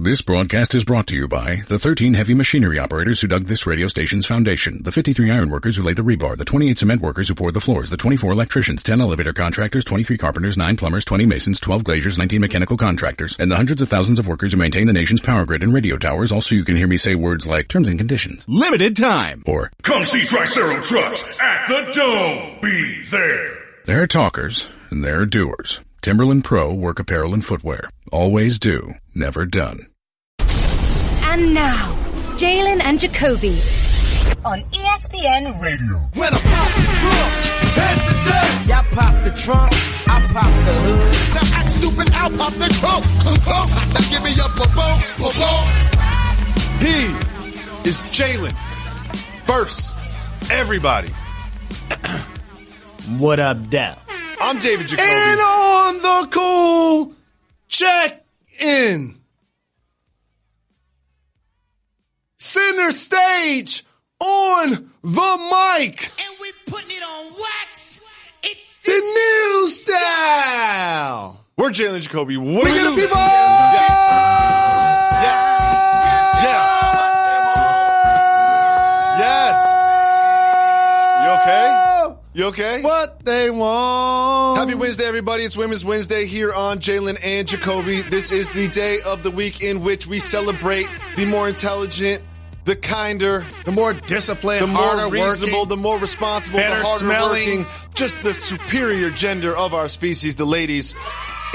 This broadcast is brought to you by the 13 heavy machinery operators who dug this radio station's foundation, the 53 iron workers who laid the rebar, the 28 cement workers who poured the floors, the 24 electricians, 10 elevator contractors, 23 carpenters, 9 plumbers, 20 masons, 12 glaziers, 19 mechanical contractors, and the hundreds of thousands of workers who maintain the nation's power grid and radio towers. Also, you can hear me say words like terms and conditions, limited time, or come see Tricero Trucks at the Dome. Be there. They're talkers and they're doers. Timberland Pro Work Apparel and Footwear. Always do. Never done. And now, Jalen and Jacoby on ESPN Radio. When I pop the trunk, head the deck. Y'all pop the trunk, I pop the hood. Now act stupid, I'll pop the trunk. Give me your boom, boom, boom. He is Jalen. First, everybody. What up, Dap? I'm David Jacoby. And on the cool, check in. Center stage on the mic. And we putting it on wax. It's the new style. We're Jalen Jacoby. What we get the people. Yes. You okay? You okay? What they want. Happy Wednesday, everybody. It's Women's Wednesday here on Jalen and Jacoby. This is the day of the week in which we celebrate the more intelligent, the kinder, the more disciplined, the more reasonable, working, the more responsible, better the harder smelling, working, just the superior gender of our species, the ladies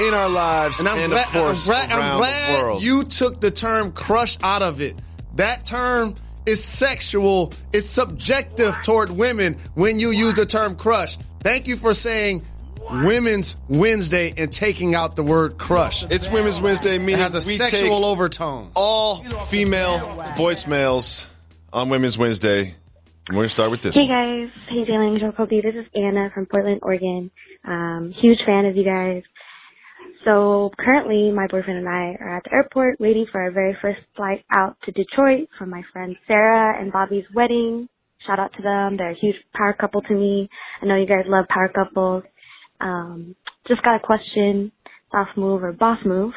in our lives, and of course, around the world. You took the term crush out of it. That term is sexual. It's subjective toward women when you use the term crush. Thank you for saying Women's Wednesday and taking out the word crush. It's Women's Wednesday, meaning it has a sexual overtone. All female voicemails on Women's Wednesday. And we're going to start with this. Hey guys. Hey Jalen and Jacoby. This is Anna from Portland, Oregon. Huge fan of you guys. So currently my boyfriend and I are at the airport waiting for our very first flight out to Detroit for my friend Sarah and Bobby's wedding. Shout out to them. They're a huge power couple to me. I know you guys love power couples. Just got a question, soft move or boss move,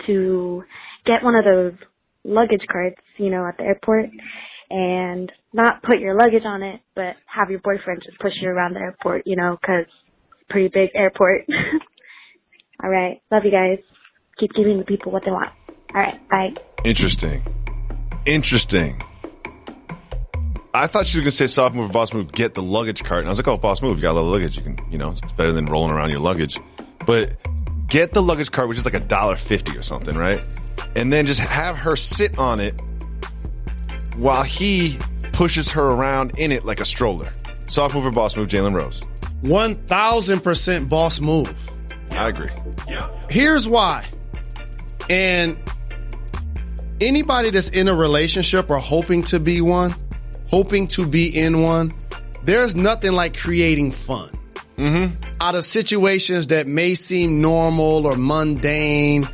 to get one of those luggage carts, you know, at the airport and not put your luggage on it, but have your boyfriend just push you around the airport, you know, 'cause it's a pretty big airport. All right. Love you guys. Keep giving the people what they want. All right. Bye. Interesting. I thought she was going to say soft move or boss move, get the luggage cart. And I was like, oh, boss move, you got a lot of luggage. You can, you know, it's better than rolling around your luggage. But get the luggage cart, which is like $1.50 or something, right? And then just have her sit on it while he pushes her around in it like a stroller. Soft move or boss move, Jalen Rose. 1,000% boss move. I agree. Here's why. And anybody that's in a relationship or hoping to be in one, there's nothing like creating fun. Out of situations that may seem normal or mundane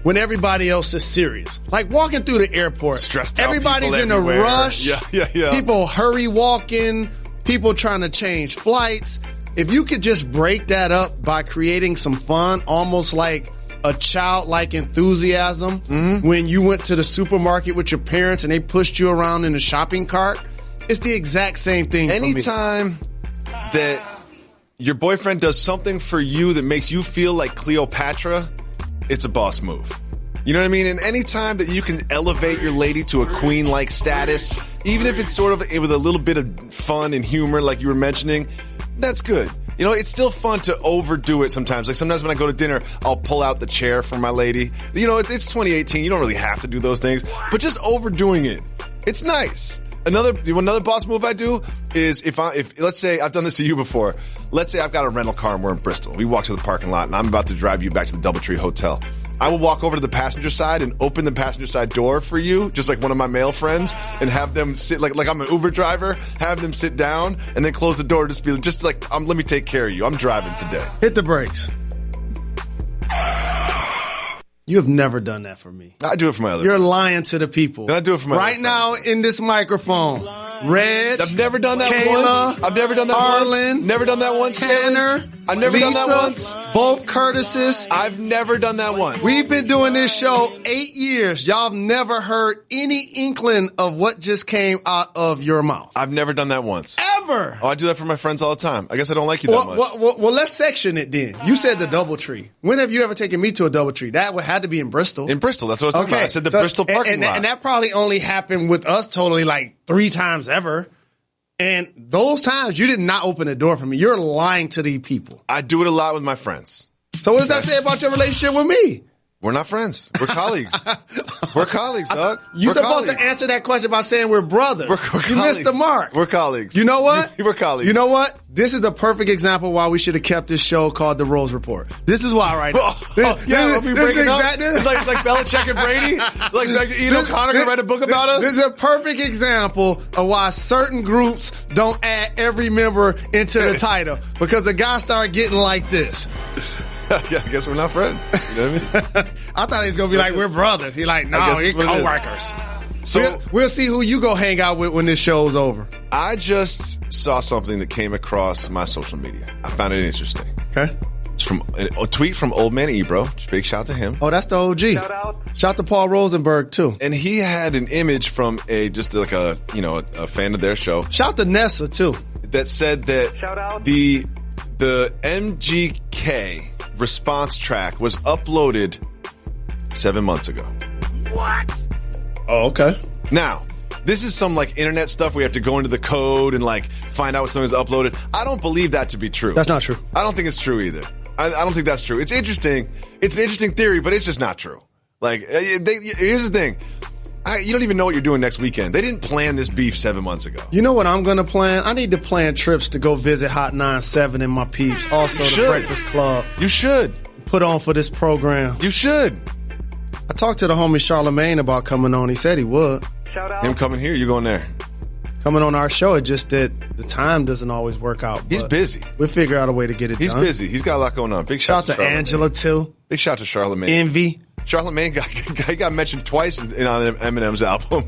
when everybody else is serious. Like walking through the airport. Stressed out. Everybody's in everywhere. a rush. Yeah. People hurry walking. People trying to change flights. If you could just break that up by creating some fun, almost like a childlike enthusiasm when you went to the supermarket with your parents and they pushed you around in a shopping cart, it's the exact same thing for me. Anytime that your boyfriend does something for you that makes you feel like Cleopatra, it's a boss move. You know what I mean? And anytime that you can elevate your lady to a queen-like status, even if it's sort of with a little bit of fun and humor like you were mentioning, that's good. You know, it's still fun to overdo it sometimes. Like sometimes when I go to dinner, I'll pull out the chair for my lady. You know, it's 2018. You don't really have to do those things. But just overdoing it, it's nice. Another boss move I do is if let's say I've done this to you before. Let's say I've got a rental car and we're in Bristol. We walk to the parking lot and I'm about to drive you back to the DoubleTree Hotel. I will walk over to the passenger side and open the passenger side door for you, just like one of my male friends, and have them sit like I'm an Uber driver, have them sit down and then close the door, just like let me take care of you. I'm driving today. Hit the brakes. You have never done that for me. I do it for my other You're friends. lying to the people. Then I do it for my right other now in this microphone. Reg, I've never done that Kayla, once. I've never done that Arlen, once. Never done that once. Tanner, I've never done that Lisa, once. both Curtises. I've never done that once. We've been doing this show 8 years. Y'all have never heard any inkling of what just came out of your mouth. I've never done that once. Ever. Oh, I do that for my friends all the time. I guess I don't like you that much. Well, let's section it then. You said the DoubleTree. When have you ever taken me to a DoubleTree? That would have to be in Bristol. In Bristol, that's what I was talking about. I said the Bristol parking lot. And that probably only happened with us totally like 3 times ever. And those times you did not open the door for me. You're lying to these people. I do it a lot with my friends. So what does that say about your relationship with me? We're not friends. We're colleagues. We're colleagues, dog. You're supposed to answer that question by saying we're brothers. You missed the mark. We're colleagues. You know what? We're colleagues. You know what? This is the perfect example why we should have kept this show called The Rose Report. This is why right now. We'll be breaking up. It's like Belichick and Brady. Like Ian O'Connor could write a book about us. This is a perfect example of why certain groups don't add every member into the title. Because the guy started getting like this. Yeah, I guess we're not friends. You know what I mean? I thought he was going to be like, we're brothers. He like, no, we're co-workers. So we'll see who you go hang out with when this show's over. I just saw something that came across my social media. I found it interesting. Okay. It's from a tweet from Old Man Ebro. Big shout to him. Oh, that's the OG. Shout out. Shout to Paul Rosenberg too. And he had an image from a fan of their show. Shout to Nessa too. That said that the MGK response track was uploaded 7 months ago. What? Oh, okay. Now, this is some like internet stuff. We have to go into the code and like find out what something's uploaded. I don't believe that to be true. That's not true. I don't think it's true either. I don't think that's true. It's interesting. It's an interesting theory, but it's just not true. Like, here's the thing. You don't even know what you're doing next weekend. They didn't plan this beef 7 months ago. You know what I'm going to plan? I need to plan trips to go visit Hot 97 and my peeps. Also, the Breakfast Club. You should. Put on for this program. You should. I talked to the homie Charlamagne about coming on. He said he would. Shout out. Him coming here, you going there. Coming on our show, it just that the time doesn't always work out. He's busy. We'll figure out a way to get it done. He's busy. He's got a lot going on. Big shout to Angela, too. Big shout to Charlamagne. Envy. Charlamagne got mentioned twice on Eminem's album.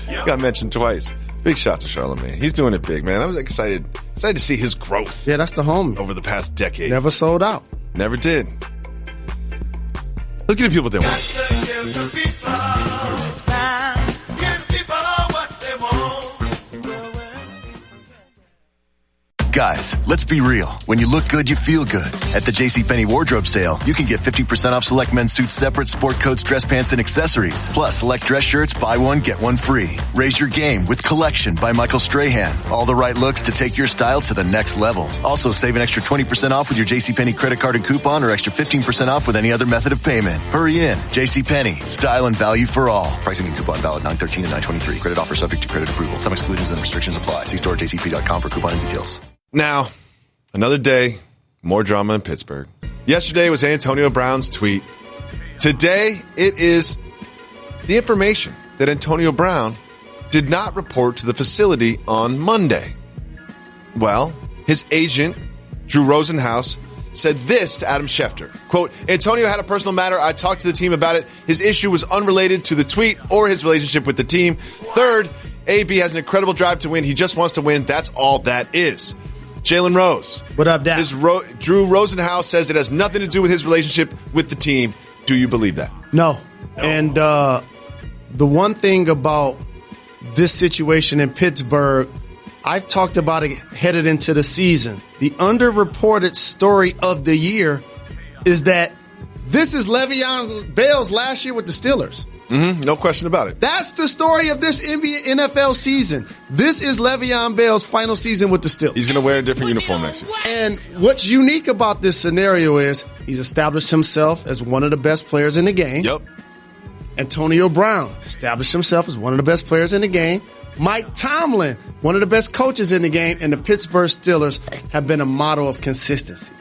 Yep. Got mentioned twice. Big shout to Charlamagne. He's doing it big, man. I was excited to see his growth. Yeah, that's the homie. Over the past decade. Never sold out. Never did. Let's get the people doing Guys, let's be real. When you look good, you feel good. At the JCPenney wardrobe sale, you can get 50% off select men's suits, separate sport coats, dress pants, and accessories. Plus, select dress shirts, buy one, get one free. Raise your game with Collection by Michael Strahan. All the right looks to take your style to the next level. Also, save an extra 20% off with your JCPenney credit card and coupon, or extra 15% off with any other method of payment. Hurry in. JCPenney. Style and value for all. Pricing and coupon valid 9/13 and 9/23. Credit offer subject to credit approval. Some exclusions and restrictions apply. See store at jcp.com for coupon and details. Now, another day, more drama in Pittsburgh. Yesterday was Antonio Brown's tweet. Today, it is the information that Antonio Brown did not report to the facility on Monday. Well, his agent, Drew Rosenhaus, said this to Adam Schefter. Quote, Antonio had a personal matter. I talked to the team about it. His issue was unrelated to the tweet or his relationship with the team. Third, AB has an incredible drive to win. He just wants to win. That's all that is. Jalen Rose. What up, Dad? Drew Rosenhaus says it has nothing to do with his relationship with the team. Do you believe that? No. And the one thing about this situation in Pittsburgh, I've talked about it headed into the season. The underreported story of the year is that this is Le'Veon Bell's last year with the Steelers. Mm-hmm. No question about it. That's the story of this NFL season. This is Le'Veon Bell's final season with the Steelers. He's going to wear a different uniform next year. And what's unique about this scenario is he's established himself as one of the best players in the game. Yep. Antonio Brown established himself as one of the best players in the game. Mike Tomlin, one of the best coaches in the game. And the Pittsburgh Steelers have been a model of consistency.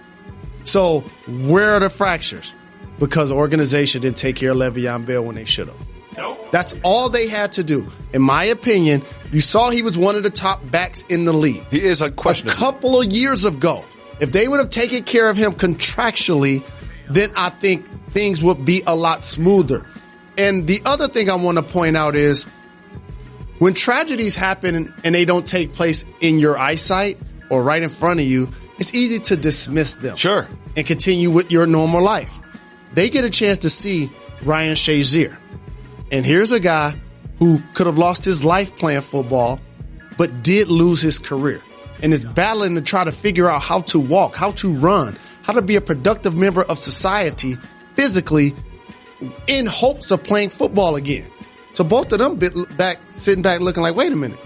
So where are the fractures? Because the organization didn't take care of Le'Veon Bell when they should have. Nope. That's all they had to do. In my opinion, you saw he was one of the top backs in the league. He is unquestionably. A couple of years ago, if they would have taken care of him contractually, then I think things would be a lot smoother. And the other thing I want to point out is when tragedies happen and they don't take place in your eyesight or right in front of you, it's easy to dismiss them. Sure. And continue with your normal life. They get a chance to see Ryan Shazier. And here's a guy who could have lost his life playing football, but did lose his career and is battling to try to figure out how to walk, how to run, how to be a productive member of society physically in hopes of playing football again. So both of them sitting back looking like, wait a minute.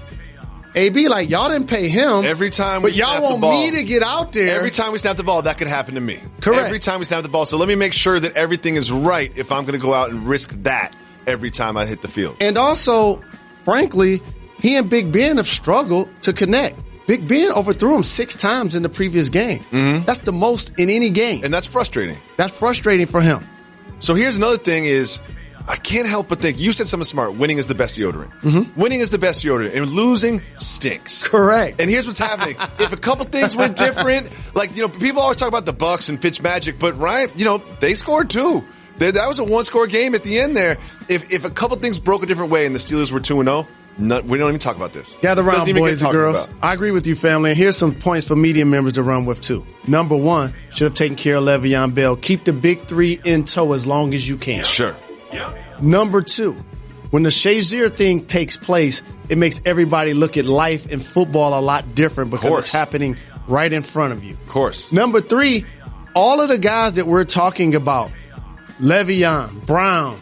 AB, like, y'all didn't pay him. Every time but y'all want me to get out there. Every time we snap the ball, that could happen to me. Correct. Every time we snap the ball. So let me make sure that everything is right if I'm going to go out and risk that every time I hit the field. And also, frankly, he and Big Ben have struggled to connect. Big Ben overthrew him 6 times in the previous game. Mm-hmm. That's the most in any game. And that's frustrating. That's frustrating for him. So here's another thing is, I can't help but think, you said something smart, winning is the best deodorant. Mm-hmm. Winning is the best deodorant, and losing stinks. Correct. And here's what's happening. If a couple things went different, like, people always talk about the Bucks and Fitzmagic, but Ryan, they scored too. That was a 1-score game at the end there. If a couple things broke a different way and the Steelers were 2-0, we don't even talk about this. Gather around, boys and girls. I agree with you, family. And here's some points for media members to run with, too. Number 1, should have taken care of Le'Veon Bell. Keep the big 3 in tow as long as you can. Sure. Number 2, when the Shazier thing takes place, it makes everybody look at life and football a lot different because it's happening right in front of you. Of course. Number 3, all of the guys that we're talking about, Le'Veon, Brown,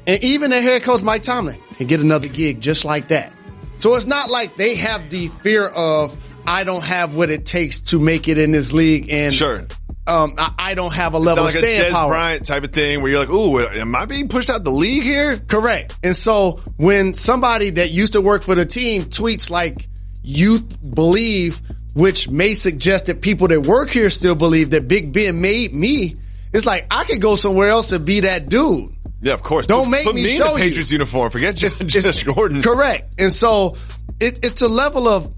and even their head coach Mike Tomlin can get another gig just like that. So it's not like they have the fear of, I don't have what it takes to make it in this league, and sure. I don't have a level of staying staying power. Des Bryant type of thing where you're like, ooh, am I being pushed out the league here? Correct. And so when somebody that used to work for the team tweets like, you believe, which may suggest that people that work here still believe that Big Ben made me, it's like, I could go somewhere else and be that dude. Yeah, of course. Don't make put me me show in the Patriots uniform. Forget just Gordon. Correct. And so it's a level of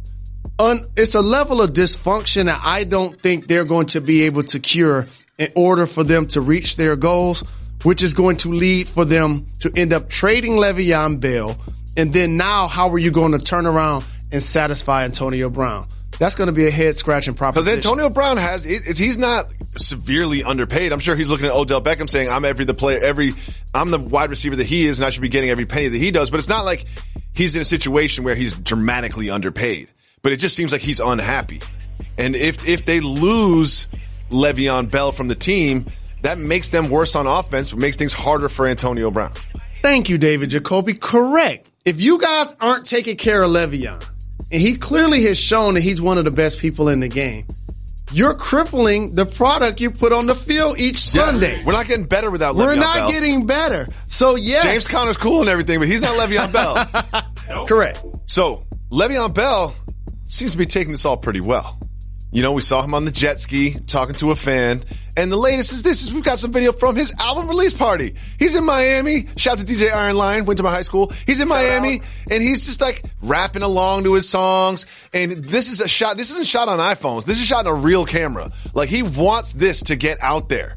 dysfunction that I don't think they're going to be able to cure in order for them to reach their goals, which is going to lead for them to end up trading Le'Veon Bell. And then now, how are you going to turn around and satisfy Antonio Brown? That's going to be a head-scratching proposition. Because Antonio Brown he's not severely underpaid. I'm sure he's looking at Odell Beckham saying, I'm the wide receiver that he is, and I should be getting every penny that he does. But it's not like he's in a situation where he's dramatically underpaid. But it just seems like he's unhappy. And if they lose Le'Veon Bell from the team, that makes them worse on offense, makes things harder for Antonio Brown. Thank you, David Jacoby. Correct. If you guys aren't taking care of Le'Veon, and he clearly has shown that he's one of the best people in the game, you're crippling the product you put on the field each Sunday. We're not getting better without Le'Veon Bell. We're not getting better. So, yes. James Conner's cool and everything, but he's not Le'Veon Bell. Nope. Correct. So, Le'Veon Bell seems to be taking this all pretty well. We saw him on the jet ski talking to a fan. And the latest is we've got some video from his album release party. He's in Miami. Shout out to DJ Iron Lion, went to my high school. He's in Miami, and he's just like rapping along to his songs. And this isn't shot on iPhones. This is shot on a real camera. Like, he wants this to get out there.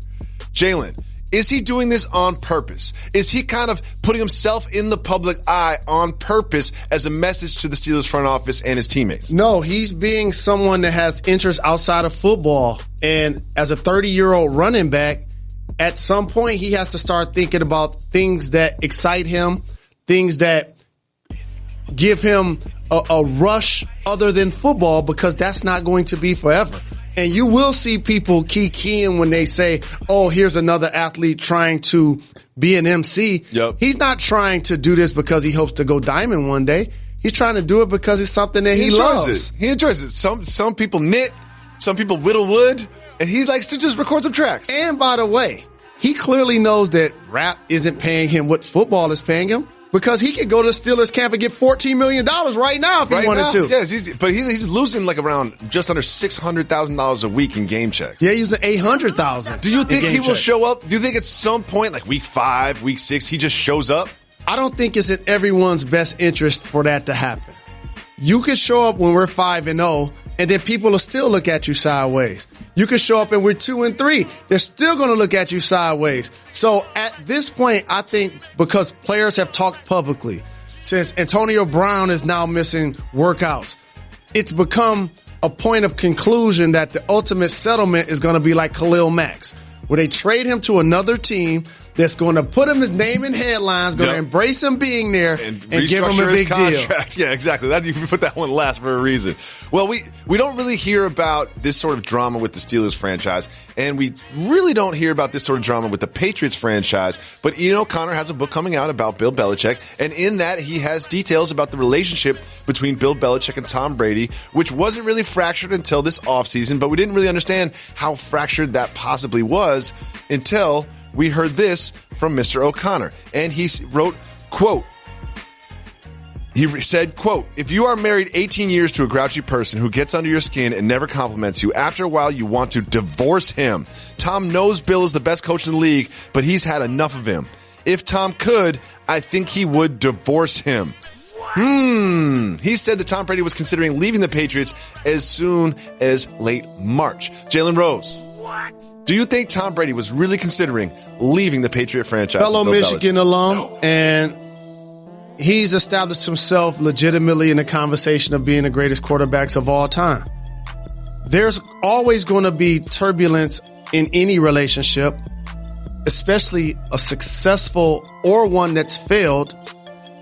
Jalen, is he doing this on purpose? Is he kind of putting himself in the public eye on purpose as a message to the Steelers front office and his teammates? No, he's being someone that has interests outside of football. And as a 30-year-old running back, at some point he has to start thinking about things that excite him, things that give him a rush other than football, because that's not going to be forever. And you will see people keying when they say, oh, here's another athlete trying to be an MC. Yep. He's not trying to do this because he hopes to go diamond one day. He's trying to do it because it's something that he loves. He enjoys it. Some people knit, some people whittle wood, and he likes to just record some tracks. And by the way, he clearly knows that rap isn't paying him what football is paying him, because he could go to the Steelers camp and get $14 million right now if he wanted to. Yes, he's losing like around just under $600,000 a week in game checks. Yeah, he's using $800,000. Do you think he will show up? Do you think at some point, like week 5, week 6, he just shows up? I don't think it's in everyone's best interest for that to happen. You could show up when we're 5-0, and then people will still look at you sideways. You could show up and we're 2-3. They're still going to look at you sideways. So at this point, I think because players have talked publicly, since Antonio Brown is now missing workouts, it's become a point of conclusion that the ultimate settlement is going to be like Khalil Mack's, where they trade him to another team that's going to put him his name in headlines, going to embrace him being there, and give him a big deal. Yeah, exactly. You can put that one last for a reason. Well, we don't really hear about this sort of drama with the Steelers franchise, and we really don't hear about this sort of drama with the Patriots franchise. But Ian O'Connor has a book coming out about Bill Belichick, and in that he has details about the relationship between Bill Belichick and Tom Brady, which wasn't really fractured until this offseason, but we didn't really understand how fractured that possibly was until we heard this from Mr. O'Connor. And he wrote, quote, he said, quote, "If you are married 18 years to a grouchy person who gets under your skin and never compliments you, after a while you want to divorce him. Tom knows Bill is the best coach in the league, but he's had enough of him. If Tom could, I think he would divorce him." He said that Tom Brady was considering leaving the Patriots as soon as late March. Jalen Rose. Do you think Tom Brady was really considering leaving the Patriot franchise? Fellow Michigan alum, and he's established himself legitimately in the conversation of being the greatest quarterbacks of all time. There's always going to be turbulence in any relationship, especially a successful or one that's failed,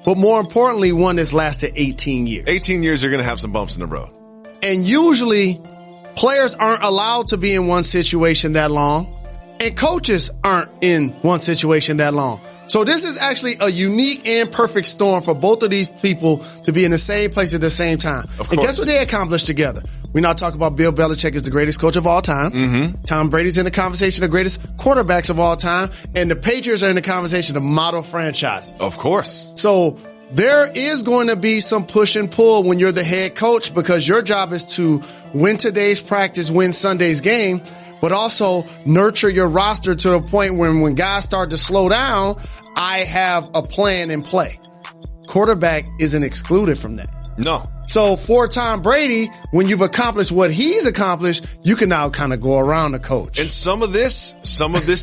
but more importantly, one that's lasted 18 years. 18 years, you're going to have some bumps in the road. And usually players aren't allowed to be in one situation that long, and coaches aren't in one situation that long. So this is actually a unique and perfect storm for both of these people to be in the same place at the same time. And guess what they accomplished together? We're not talking about Bill Belichick as the greatest coach of all time. Mm-hmm. Tom Brady's in the conversation of greatest quarterbacks of all time. And the Patriots are in the conversation of model franchises. Of course. So there is going to be some push and pull when you're the head coach, because your job is to win today's practice, win Sunday's game, but also nurture your roster to the point when guys start to slow down, I have a plan in play. Quarterback isn't excluded from that. No. So for Tom Brady, when you've accomplished what he's accomplished, you can now kind of go around the coach. And some of this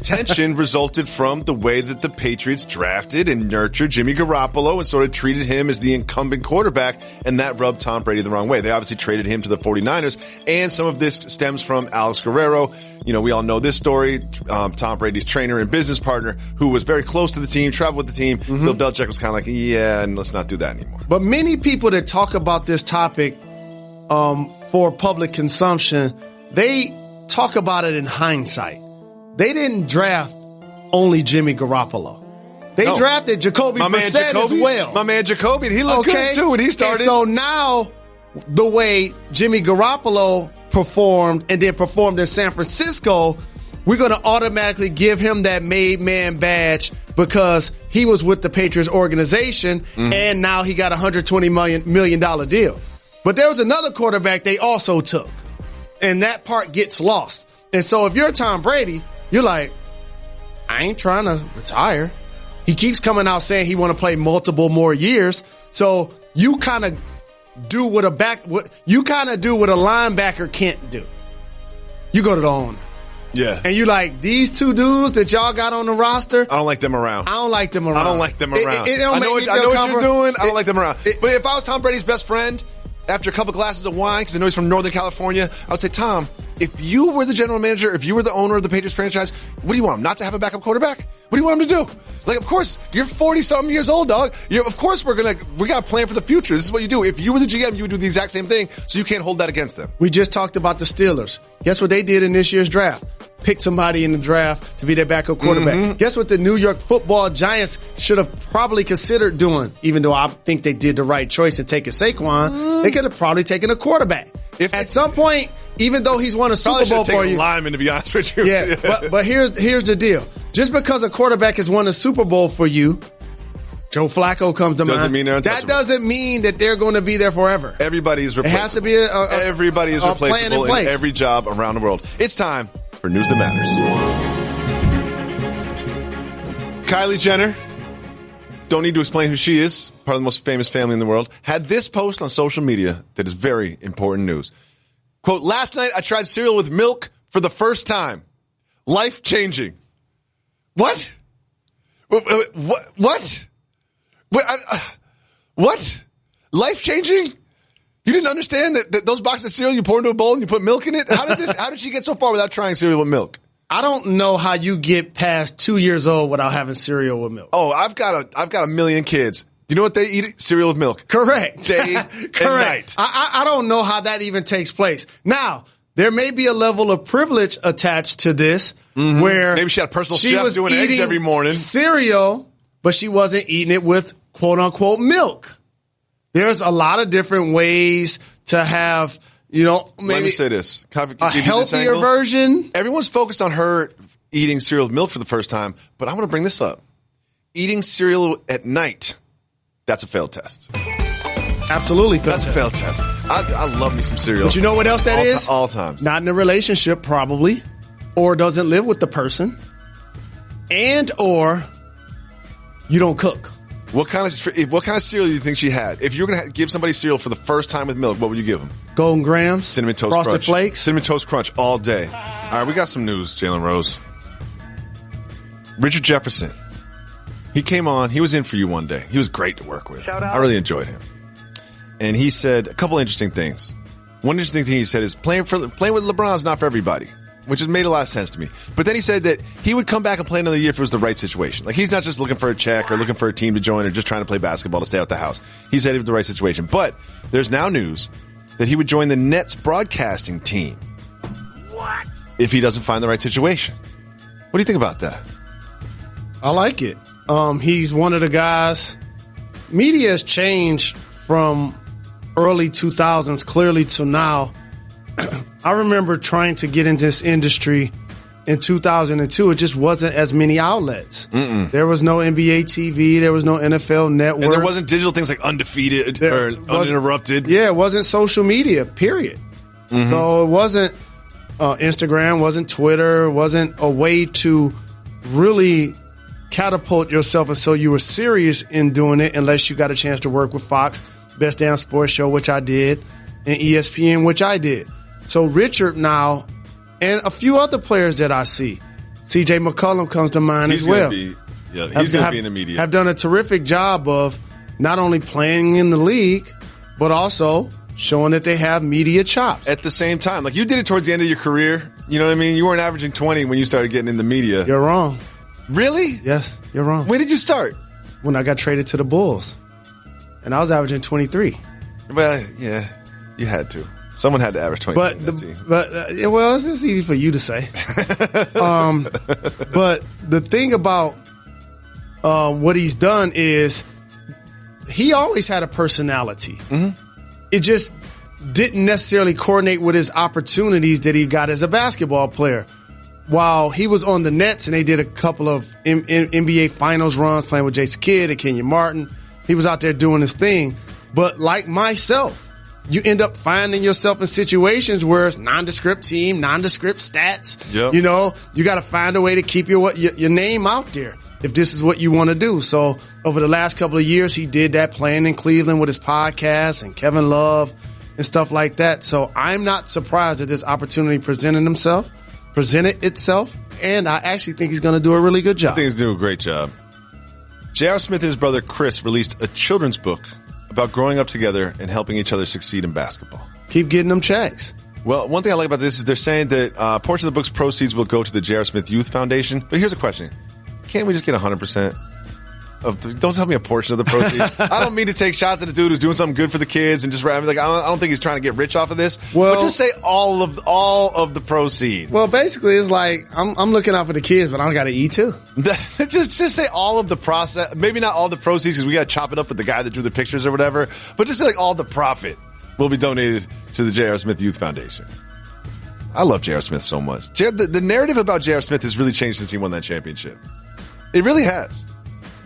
tension resulted from the way that the Patriots drafted and nurtured Jimmy Garoppolo and sort of treated him as the incumbent quarterback, and that rubbed Tom Brady the wrong way. They obviously traded him to the 49ers, and some of this stems from Alex Guerrero. You know, we all know this story. Tom Brady's trainer and business partner, who was very close to the team, traveled with the team. Mm-hmm. Bill Belichick was kind of like, yeah, and let's not do that anymore. But many people that talk about this topic for public consumption, they talk about it in hindsight. They didn't draft only Jimmy Garoppolo. They drafted Jacoby Brissett as well. My man Jacoby, he looked good too when he started. And so now the way Jimmy Garoppolo performed and then performed in San Francisco, we're going to automatically give him that made man badge because he was with the Patriots organization, and now he got a $120 million deal. But there was another quarterback they also took, and that part gets lost. And so if you're Tom Brady, you're like, I ain't trying to retire. He keeps coming out saying he want to play multiple more years. So you kind of do what a linebacker can't do. You go to the owner. Yeah. And you like, these two dudes that y'all got on the roster, I don't like them around. I don't like them around. I know what you're doing. I don't like them around. But if I was Tom Brady's best friend, after a couple glasses of wine, because I know he's from Northern California, I would say, Tom, if you were the general manager, if you were the owner of the Patriots franchise, what do you want him? Not to have a backup quarterback? What do you want him to do? Like, of course, you're 40-something years old, dog. Of course we got to plan for the future. This is what you do. If you were the GM, you would do the exact same thing, so you can't hold that against them. We just talked about the Steelers. Guess what they did in this year's draft? Pick somebody in the draft to be their backup quarterback. Mm-hmm. Guess what the New York Football Giants should have probably considered doing, even though I think they did the right choice in taking Saquon. They could have probably taken a quarterback. At some point, even though he's won a Super Bowl for you. Lineman, to be honest with you. Yeah, but here's the deal. Just because a quarterback has won a Super Bowl for you, Joe Flacco comes to mind. That doesn't mean that they're going to be there forever. Everybody is replaceable. It has to be everybody is replaceable in every job around the world. It's time for News That Matters. Kylie Jenner, don't need to explain who she is, part of the most famous family in the world, had this post on social media that is very important news. Quote, last night I tried cereal with milk for the first time. Life-changing. What? What? What? Life-changing? You didn't understand that those boxes of cereal you pour into a bowl and you put milk in it? How did she get so far without trying cereal with milk? I don't know how you get past 2 years old without having cereal with milk. Oh, I've got a million kids. Do you know what they eat? Cereal with milk. Correct. Day and night. I don't know how that even takes place. Now, there may be a level of privilege attached to this where maybe she had a personal chef doing eggs every morning. Cereal, but she wasn't eating it with quote unquote milk. There's a lot of different ways to have, maybe let me say this. A healthier version. Everyone's focused on her eating cereal with milk for the first time, but I want to bring this up. Eating cereal at night. That's a failed test. Absolutely failed test. That's a failed test. I love me some cereal. But you know what else that is? All times. Not in a relationship, probably. Or doesn't live with the person. And or you don't cook. What kind of cereal do you think she had? If you were going to give somebody cereal for the first time with milk, what would you give them? Golden Grams. Cinnamon Toast Frosted Crunch. Flakes. Cinnamon Toast Crunch all day. All right, we got some news, Jalen Rose. Richard Jefferson. He came on. He was in for you one day. He was great to work with. Shout out. I really enjoyed him. And he said a couple interesting things. One interesting thing he said is playing with LeBron is not for everybody, which has made a lot of sense to me. But then he said that he would come back and play another year if it was the right situation. Like, he's not just looking for a check or looking for a team to join or just trying to play basketball to stay out the house. He said it was the right situation. But there's now news that he would join the Nets broadcasting team. What? If he doesn't find the right situation. What do you think about that? I like it. He's one of the guys. Media has changed from early 2000s clearly to now. I remember trying to get into this industry in 2002. It just wasn't as many outlets. There was no NBA TV. There was no NFL Network. And there wasn't digital things like Undefeated or Uninterrupted. Yeah, it wasn't social media, period. So it wasn't Instagram, wasn't Twitter, wasn't a way to really catapult yourself, and so you were serious in doing it unless you got a chance to work with Fox, Best Damn Sports Show, which I did, and ESPN, which I did. So Richard now, and a few other players that I see, CJ McCollum comes to mind as well. He's going to be in the media. Have done a terrific job of not only playing in the league, but also showing that they have media chops. At the same time, like you did it towards the end of your career. You know what I mean? You weren't averaging 20 when you started getting in the media. You're wrong. Really? Yes, you're wrong. When did you start? When I got traded to the Bulls. And I was averaging 23. Well, yeah, you had to. Someone had to average 23. Well, it's easy for you to say. But the thing about what he's done is he always had a personality. It just didn't necessarily coordinate with his opportunities that he got as a basketball player. While he was on the Nets and they did a couple of NBA Finals runs playing with Jason Kidd and Kenyon Martin, he was out there doing his thing. But like myself, you end up finding yourself in situations where it's nondescript team, nondescript stats. Yep. You know, you got to find a way to keep your name out there if this is what you want to do. So over the last couple of years, he did that playing in Cleveland with his podcast and Kevin Love and stuff like that. So I'm not surprised that this opportunity presented itself, and I actually think he's going to do a really good job. I think he's doing a great job. J.R. Smith and his brother Chris released a children's book about growing up together and helping each other succeed in basketball. Keep getting them checks. Well, one thing I like about this is they're saying that a portion of the book's proceeds will go to the J.R. Smith Youth Foundation. But here's a question. Can't we just get 100%? Don't tell me a portion of the proceeds. I don't mean to take shots at a dude who's doing something good for the kids and just I don't think he's trying to get rich off of this. Well, but just say all of the proceeds. Well, basically, it's like I'm looking out for the kids, but I got to eat too. just say all of the process. Maybe not all the proceeds because we got to chop it up with the guy that drew the pictures or whatever. But just say like all the profit will be donated to the J.R. Smith Youth Foundation. I love J.R. Smith so much. The narrative about J.R. Smith has really changed since he won that championship. It really has.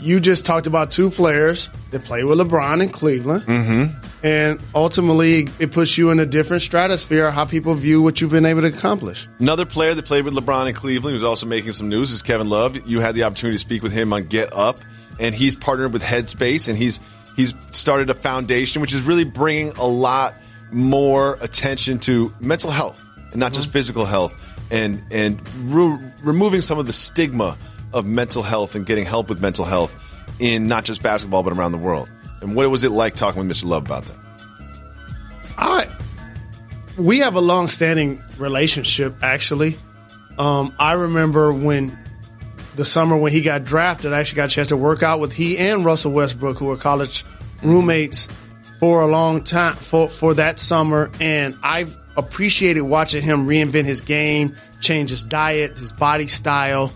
You just talked about two players that play with LeBron in Cleveland. And ultimately, it puts you in a different stratosphere of how people view what you've been able to accomplish. Another player that played with LeBron in Cleveland who's also making some news is Kevin Love. You had the opportunity to speak with him on Get Up, and he's partnered with Headspace, and he's started a foundation which is really bringing a lot more attention to mental health and not just physical health, and removing some of the stigma of mental health and getting help with mental health in not just basketball but around the world. And what was it like talking with Mr. Love about that? We have a long-standing relationship, actually. I remember when the summer when he got drafted, I actually got a chance to work out with he and Russell Westbrook, who were college roommates for a long time, for that summer. And I've appreciated watching him reinvent his game, change his diet, his body style.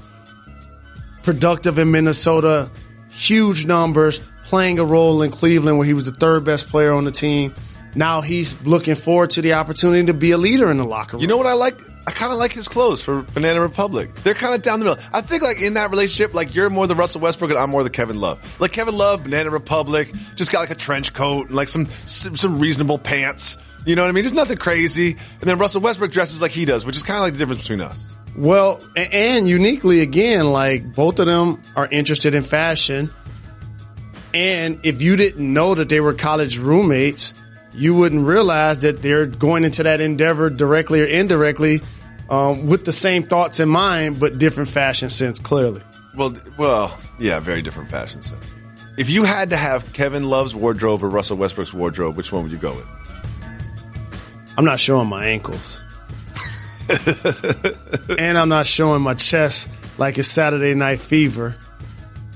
Productive in Minnesota, huge numbers, playing a role in Cleveland where he was the third best player on the team. Now he's looking forward to the opportunity to be a leader in the locker room. You know what I like? I kind of like his clothes for Banana Republic. They're kind of down the middle. I think like in that relationship, like you're more the Russell Westbrook and I'm more the Kevin Love. Like Kevin Love, Banana Republic, just got like a trench coat and like some reasonable pants. You know what I mean? There's nothing crazy. And then Russell Westbrook dresses like he does, which is kind of like the difference between us. Well, and uniquely again, like both of them are interested in fashion. And if you didn't know that they were college roommates, you wouldn't realize that they're going into that endeavor directly or indirectly with the same thoughts in mind, but different fashion sense, clearly. Well, yeah, very different fashion sense. If you had to have Kevin Love's wardrobe or Russell Westbrook's wardrobe, which one would you go with? I'm not showing my ankles. And I'm not showing my chest like it's Saturday Night Fever.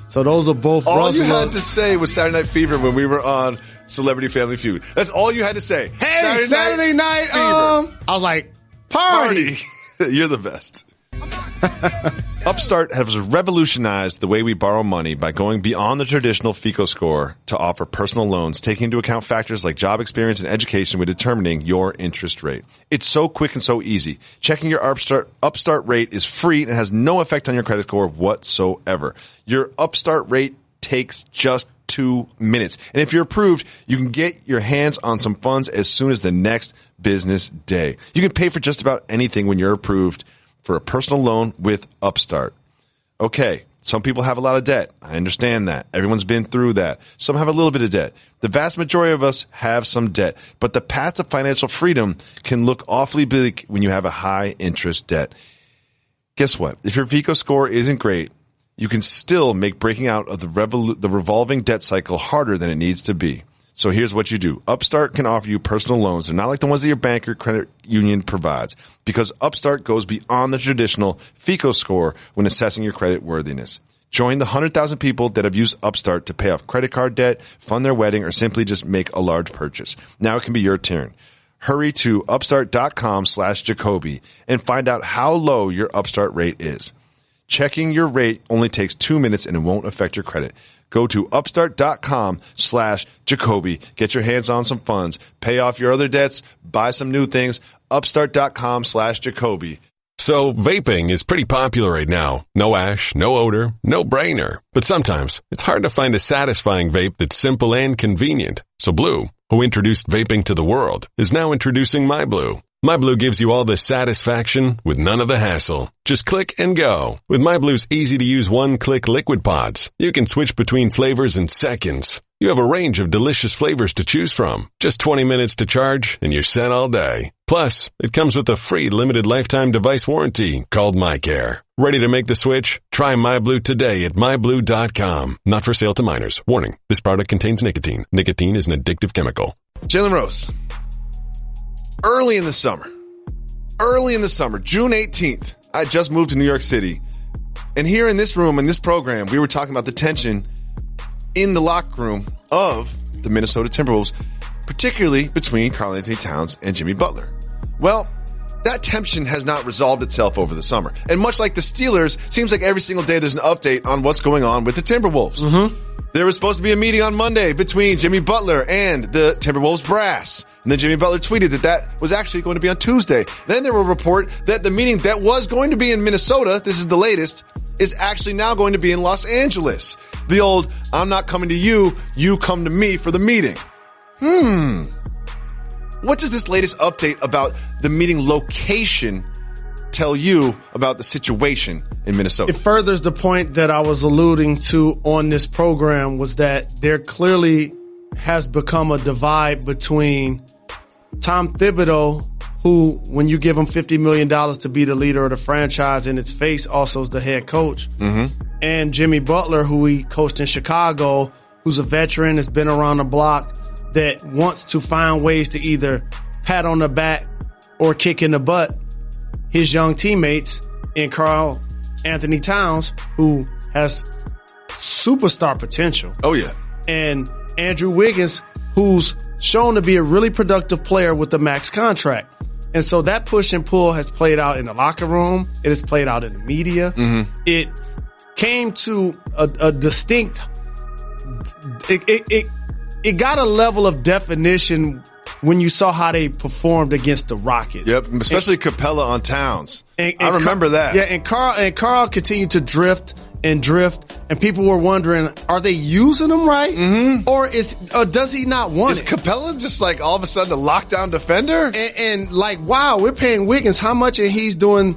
So those are both all Russell. You had to say was Saturday Night Fever when we were on Celebrity Family Feud. That's all you had to say. Hey, Saturday night Fever. I was like, party. You're the best. Upstart has revolutionized the way we borrow money by going beyond the traditional FICO score to offer personal loans, taking into account factors like job experience and education when determining your interest rate. It's so quick and so easy. Checking your Upstart rate is free and has no effect on your credit score whatsoever. Your Upstart rate takes just 2 minutes. And if you're approved, you can get your hands on some funds as soon as the next business day. You can pay for just about anything when you're approved for a personal loan with Upstart. Okay, some people have a lot of debt. I understand that. Everyone's been through that. Some have a little bit of debt. The vast majority of us have some debt. But the path to financial freedom can look awfully bleak when you have a high interest debt. Guess what? If your FICO score isn't great, you can still make breaking out of the revolving debt cycle harder than it needs to be. So here's what you do. Upstart can offer you personal loans. They're not like the ones that your bank or credit union provides, because Upstart goes beyond the traditional FICO score when assessing your credit worthiness. Join the 100,000 people that have used Upstart to pay off credit card debt, fund their wedding, or simply just make a large purchase. Now it can be your turn. Hurry to upstart.com/Jacoby and find out how low your Upstart rate is. Checking your rate only takes 2 minutes and it won't affect your credit. Go to upstart.com/Jacoby. Get your hands on some funds. Pay off your other debts. Buy some new things. Upstart.com/Jacoby. So vaping is pretty popular right now. No ash, no odor, no brainer. But sometimes it's hard to find a satisfying vape that's simple and convenient. So Blue, who introduced vaping to the world, is now introducing MyBlue. MyBlue gives you all the satisfaction with none of the hassle. Just click and go. With MyBlue's easy-to-use one-click liquid pods, you can switch between flavors in seconds. You have a range of delicious flavors to choose from. Just 20 minutes to charge, and you're set all day. Plus, it comes with a free limited lifetime device warranty called MyCare. Ready to make the switch? Try MyBlue today at MyBlue.com. Not for sale to minors. Warning, this product contains nicotine. Nicotine is an addictive chemical. Jalen Rose. Early in the summer, June 18th, I just moved to New York City. And here in this room, in this program, we were talking about the tension in the locker room of the Minnesota Timberwolves, particularly between Karl-Anthony Towns and Jimmy Butler. Well, that tension has not resolved itself over the summer. And much like the Steelers, seems like every single day there's an update on what's going on with the Timberwolves. Mm-hmm. There was supposed to be a meeting on Monday between Jimmy Butler and the Timberwolves brass. And then Jimmy Butler tweeted that was actually going to be on Tuesday. Then there was a report that the meeting that was going to be in Minnesota, this is the latest, is actually now going to be in Los Angeles. The old, I'm not coming to you, you come to me for the meeting. What does this latest update about the meeting location tell you about the situation in Minnesota? It furthers the point that I was alluding to on this program, was that there clearly has become a divide between Tom Thibodeau, who, when you give him $50 million to be the leader of the franchise, in its face also is the head coach, and Jimmy Butler, who he coached in Chicago, who's a veteran, has been around the block, that wants to find ways to either pat on the back or kick in the butt his young teammates in Karl Anthony Towns, who has superstar potential. Oh, yeah. And Andrew Wiggins, who's shown to be a really productive player with the max contract. And so that push and pull has played out in the locker room. It has played out in the media. Mm-hmm. It came to a distinct, it got a level of definition when you saw how they performed against the Rockets. Yep, especially Capella on Towns. I remember that. Yeah, and Karl continued to drift, and people were wondering, are they using him right? Mm-hmm. Or does he not want it? Is Capella just like all of a sudden a lockdown defender? And like, wow, we're paying Wiggins how much, and he's doing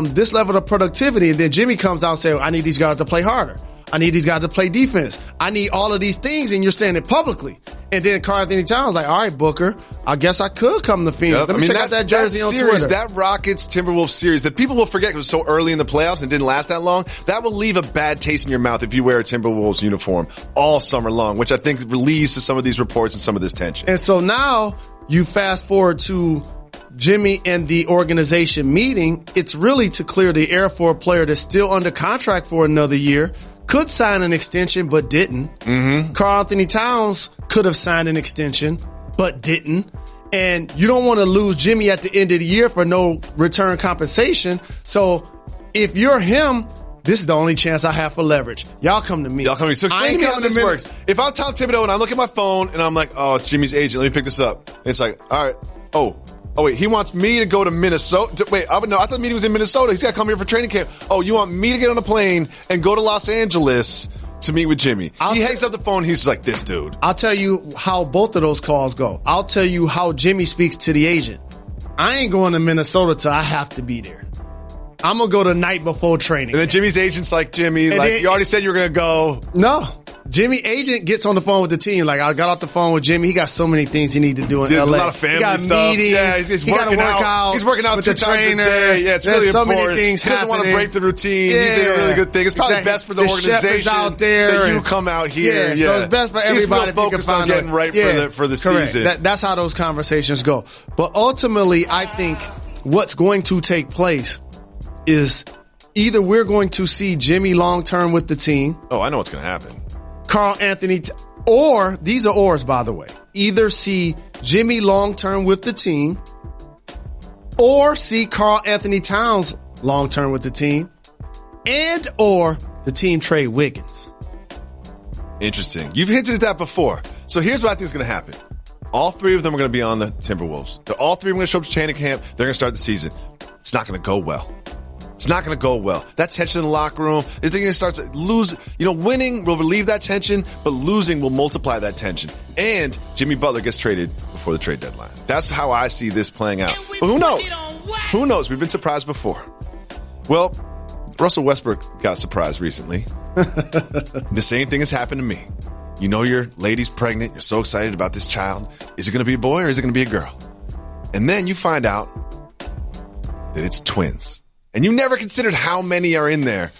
this level of productivity. And then Jimmy comes out and says, I need these guys to play harder. I need these guys to play defense. I need all of these things, and you're saying it publicly. And then Karl Anthony Towns like, all right, Booker, I guess I could come to Phoenix. Yep. Let me check out that jersey on Twitter. That Rockets-Timberwolves series that people will forget because it was so early in the playoffs and didn't last that long, that will leave a bad taste in your mouth if you wear a Timberwolves uniform all summer long, which I think relieves to some of these reports and some of this tension. And so now you fast forward to Jimmy and the organization meeting. It's really to clear the air for a player that's still under contract for another year. Could sign an extension, but didn't. Mm-hmm. Karl Anthony Towns could have signed an extension, but didn't. And you don't want to lose Jimmy at the end of the year for no return compensation. So if you're him, this is the only chance I have for leverage. Y'all come to me. So explain to me how this works. If I'm Tom Thibodeau and I look at my phone and I'm like, oh, it's Jimmy's agent. Let me pick this up. And it's like, all right. Oh, wait, he wants me to go to Minnesota. Wait, I thought the meeting was in Minnesota. He's got to come here for training camp. Oh, you want me to get on a plane and go to Los Angeles to meet with Jimmy? He hangs up the phone. He's like, this dude. I'll tell you how both of those calls go. I'll tell you how Jimmy speaks to the agent. I ain't going to Minnesota till I have to be there. I'm going to go the night before training. And then Jimmy's agent's like, Jimmy, you already said you were going to go. No. Jimmy agent gets on the phone with the team. Like, I got off the phone with Jimmy. He got so many things he need to do in LA. A lot of family he got stuff. Meetings. Yeah, he's working out. He's working out with 2 the times trainer. a day. Yeah, it's There's really so important. many things he doesn't want to break the routine. Yeah. He's doing a really good thing. It's probably best for the organization chef is out there that you come out here. Yeah, so it's best for everybody. He's real focused on getting right for the season. That's how those conversations go. But ultimately, I think what's going to take place is either we're going to see Jimmy long-term with the team. Oh, I know what's going to happen. Karl Anthony, or these are ors, by the way. Either see Jimmy long-term with the team or see Karl Anthony Towns long-term with the team and or the team trade Wiggins. Interesting. You've hinted at that before. So here's what I think is going to happen. All 3 of them are going to be on the Timberwolves. All 3 are going to show up to training camp. They're going to start the season. It's not going to go well. It's not going to go well. That tension in the locker room, they're going to start to lose. Winning will relieve that tension, but losing will multiply that tension. And Jimmy Butler gets traded before the trade deadline. That's how I see this playing out. But who knows? Who knows? We've been surprised before. Well, Russell Westbrook got surprised recently. The same thing has happened to me. You know your lady's pregnant. You're so excited about this child. Is it going to be a boy or is it going to be a girl? And then you find out that it's twins. And you never considered how many are in there.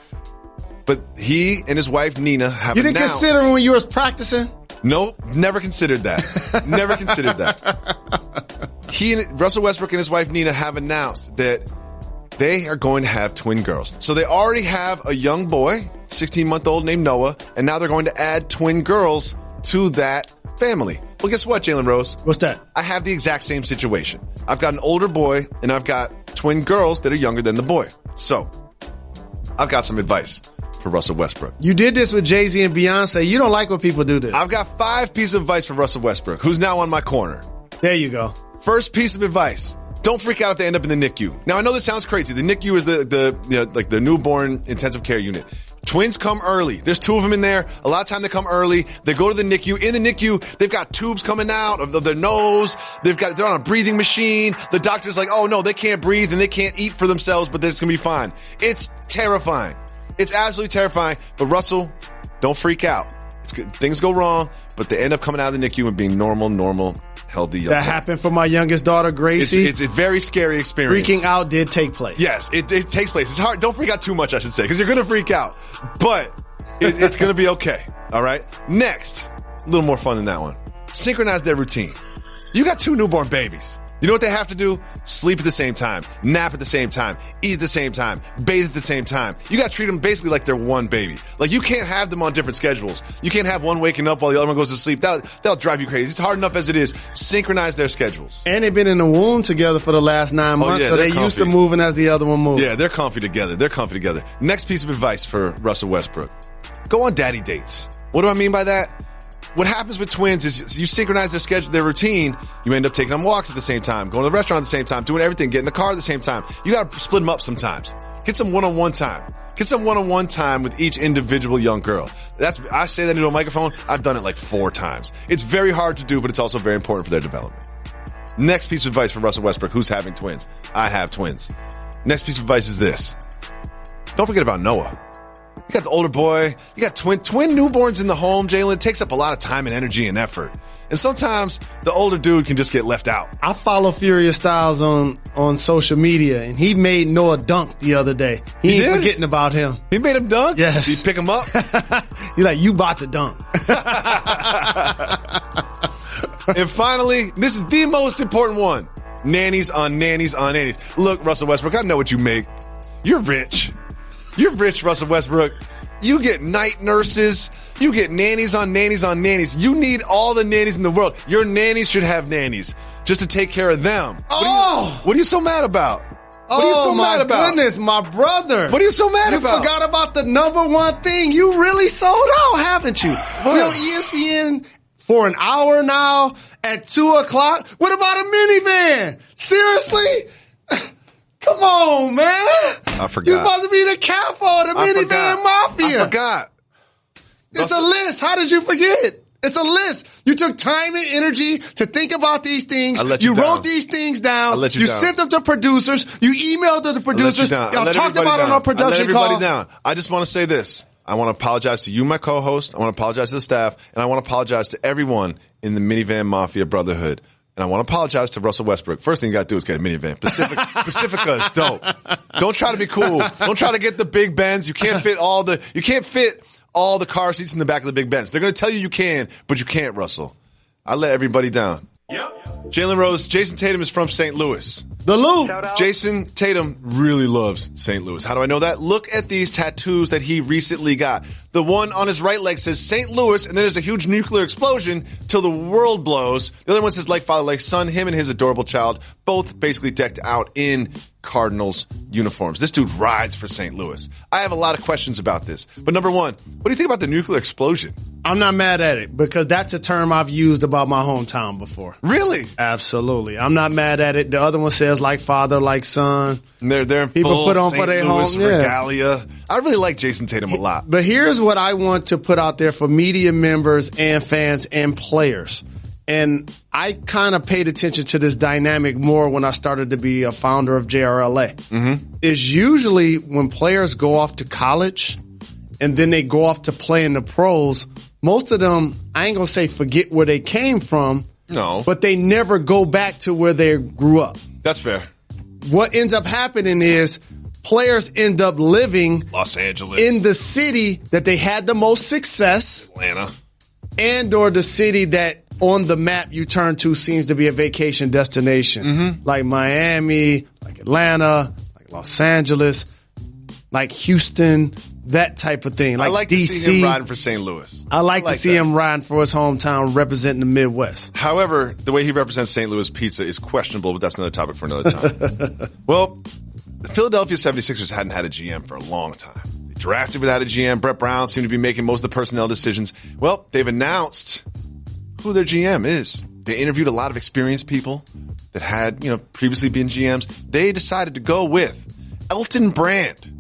But he and his wife, Nina, have announced. You didn't consider when you was practicing? No, never considered that. Never considered that. Russell Westbrook and his wife, Nina, have announced that they are going to have twin girls. So they already have a young boy, 16-month-old named Noah, and now they're going to add twin girls to that family. Well, guess what, Jalen Rose? What's that? I have the exact same situation. I've got an older boy, and I've got twin girls that are younger than the boy. So, I've got some advice for Russell Westbrook. You did this with Jay-Z and Beyonce. You don't like when people do this. I've got 5 pieces of advice for Russell Westbrook, who's now on my corner. There you go. First piece of advice. Don't freak out if they end up in the NICU. Now, I know this sounds crazy. The NICU is the newborn intensive care unit. Twins come early. There's 2 of them in there. A lot of time they come early. They go to the NICU. In the NICU, they've got tubes coming out of their nose. They're on a breathing machine. The doctor's like, oh no, they can't breathe and they can't eat for themselves, but it's going to be fine. It's terrifying. It's absolutely terrifying. But Russell, don't freak out. Things go wrong, but they end up coming out of the NICU and being normal, healthy young. That happened for my youngest daughter, Gracie. It's a very scary experience. Freaking out did take place. Yes, it takes place. It's hard. Don't freak out too much, I should say, because you're going to freak out. But it's going to be okay. All right? Next, a little more fun than that one. Synchronize their routine. You got 2 newborn babies. You know what they have to do? Sleep at the same time, nap at the same time, eat at the same time, bathe at the same time. You got to treat them basically like they're one baby. Like, you can't have them on different schedules. You can't have one waking up while the other one goes to sleep. That'll drive you crazy. It's hard enough as it is. Synchronize their schedules. And they've been in the womb together for the last 9 months, so they're used to moving as the other one moves. Yeah, they're comfy together. Next piece of advice for Russell Westbrook. Go on daddy dates. What do I mean by that? What happens with twins is you synchronize their schedule, their routine. You end up taking them walks at the same time, going to the restaurant at the same time, doing everything, getting in the car at the same time. You got to split them up sometimes. Get some one-on-one time. Get some one-on-one time with each individual young girl. I say that into a microphone. I've done it like 4 times. It's very hard to do, but it's also very important for their development. Next piece of advice for Russell Westbrook, who's having twins. I have twins. Next piece of advice is this. Don't forget about Noah. You got the older boy. You got twin newborns in the home, Jalen. It takes up a lot of time and energy and effort. And sometimes the older dude can just get left out. I follow Furious Styles on social media, and he made Noah dunk the other day. He ain't forgetting about him. He made him dunk? Yes. Did he pick him up? He's like, you about to dunk. And finally, this is the most important one. Nannies on nannies on nannies. Look, Russell Westbrook, I know what you make. You're rich. You're rich, Russell Westbrook. You get night nurses. You get nannies on nannies on nannies. You need all the nannies in the world. Your nannies should have nannies just to take care of them. What are you so mad about? What are you so mad about? Oh, my goodness, my brother. What are you so mad about? You forgot about the number one thing. You really sold out, haven't you? What? We're on ESPN for an hour now at 2:00. What about a minivan? Seriously? Come on, man. I forgot. You're supposed to be the capo of the minivan mafia. I forgot. It's a list. How did you forget? It's a list. You took time and energy to think about these things. You wrote these things down. You sent them to producers. You emailed them to producers. Y'all talked about it on our production call. I just want to say this. I want to apologize to you, my co-host. I want to apologize to the staff. And I want to apologize to everyone in the Minivan Mafia Brotherhood. And I want to apologize to Russell Westbrook. First thing you got to do is get a minivan. Pacifica is dope. Don't try to be cool. Don't try to get the big Benz. You can't fit all the car seats in the back of the big Benz. They're going to tell you can, but you can't, Russell. I let everybody down. Yep. Jalen Rose, Jason Tatum is from St. Louis. The Loop. Jason Tatum really loves St. Louis. How do I know that? Look at these tattoos that he recently got. The one on his right leg says St. Louis, and then there's a huge nuclear explosion till the world blows. The other one says like father, like son, him and his adorable child, both basically decked out in Cardinals uniforms. This dude rides for St. Louis. I have a lot of questions about this. But number one, what do you think about the nuclear explosion? I'm not mad at it because that's a term I've used about my hometown before. Really? Absolutely. I'm not mad at it. The other one says like father, like son. And they're people put on St. for their Louis home regalia. I really like Jason Tatum a lot. But here's what I want to put out there for media members and fans and players. And I kind of paid attention to this dynamic more when I started to be a founder of JRLA. Mm-hmm. Is usually when players go off to college and then they go off to play in the pros, most of them, I ain't going to say forget where they came from. No. But they never go back to where they grew up. That's fair. What ends up happening is players end up living Los Angeles in the city that they had the most success. Atlanta. And or the city that on the map you turn to seems to be a vacation destination. Mm-hmm. Like Miami, like Atlanta, like Los Angeles, like Houston, that type of thing. Like I like DC. to see him riding for St. Louis. I like to see him riding for his hometown, representing the Midwest. However, the way he represents St. Louis pizza is questionable, but that's another topic for another time. Well, the Philadelphia 76ers hadn't had a GM for a long time. They drafted without a GM. Brett Brown seemed to be making most of the personnel decisions. Well, they've announced who their GM is. They interviewed a lot of experienced people that had, previously been GMs. They decided to go with Elton Brand.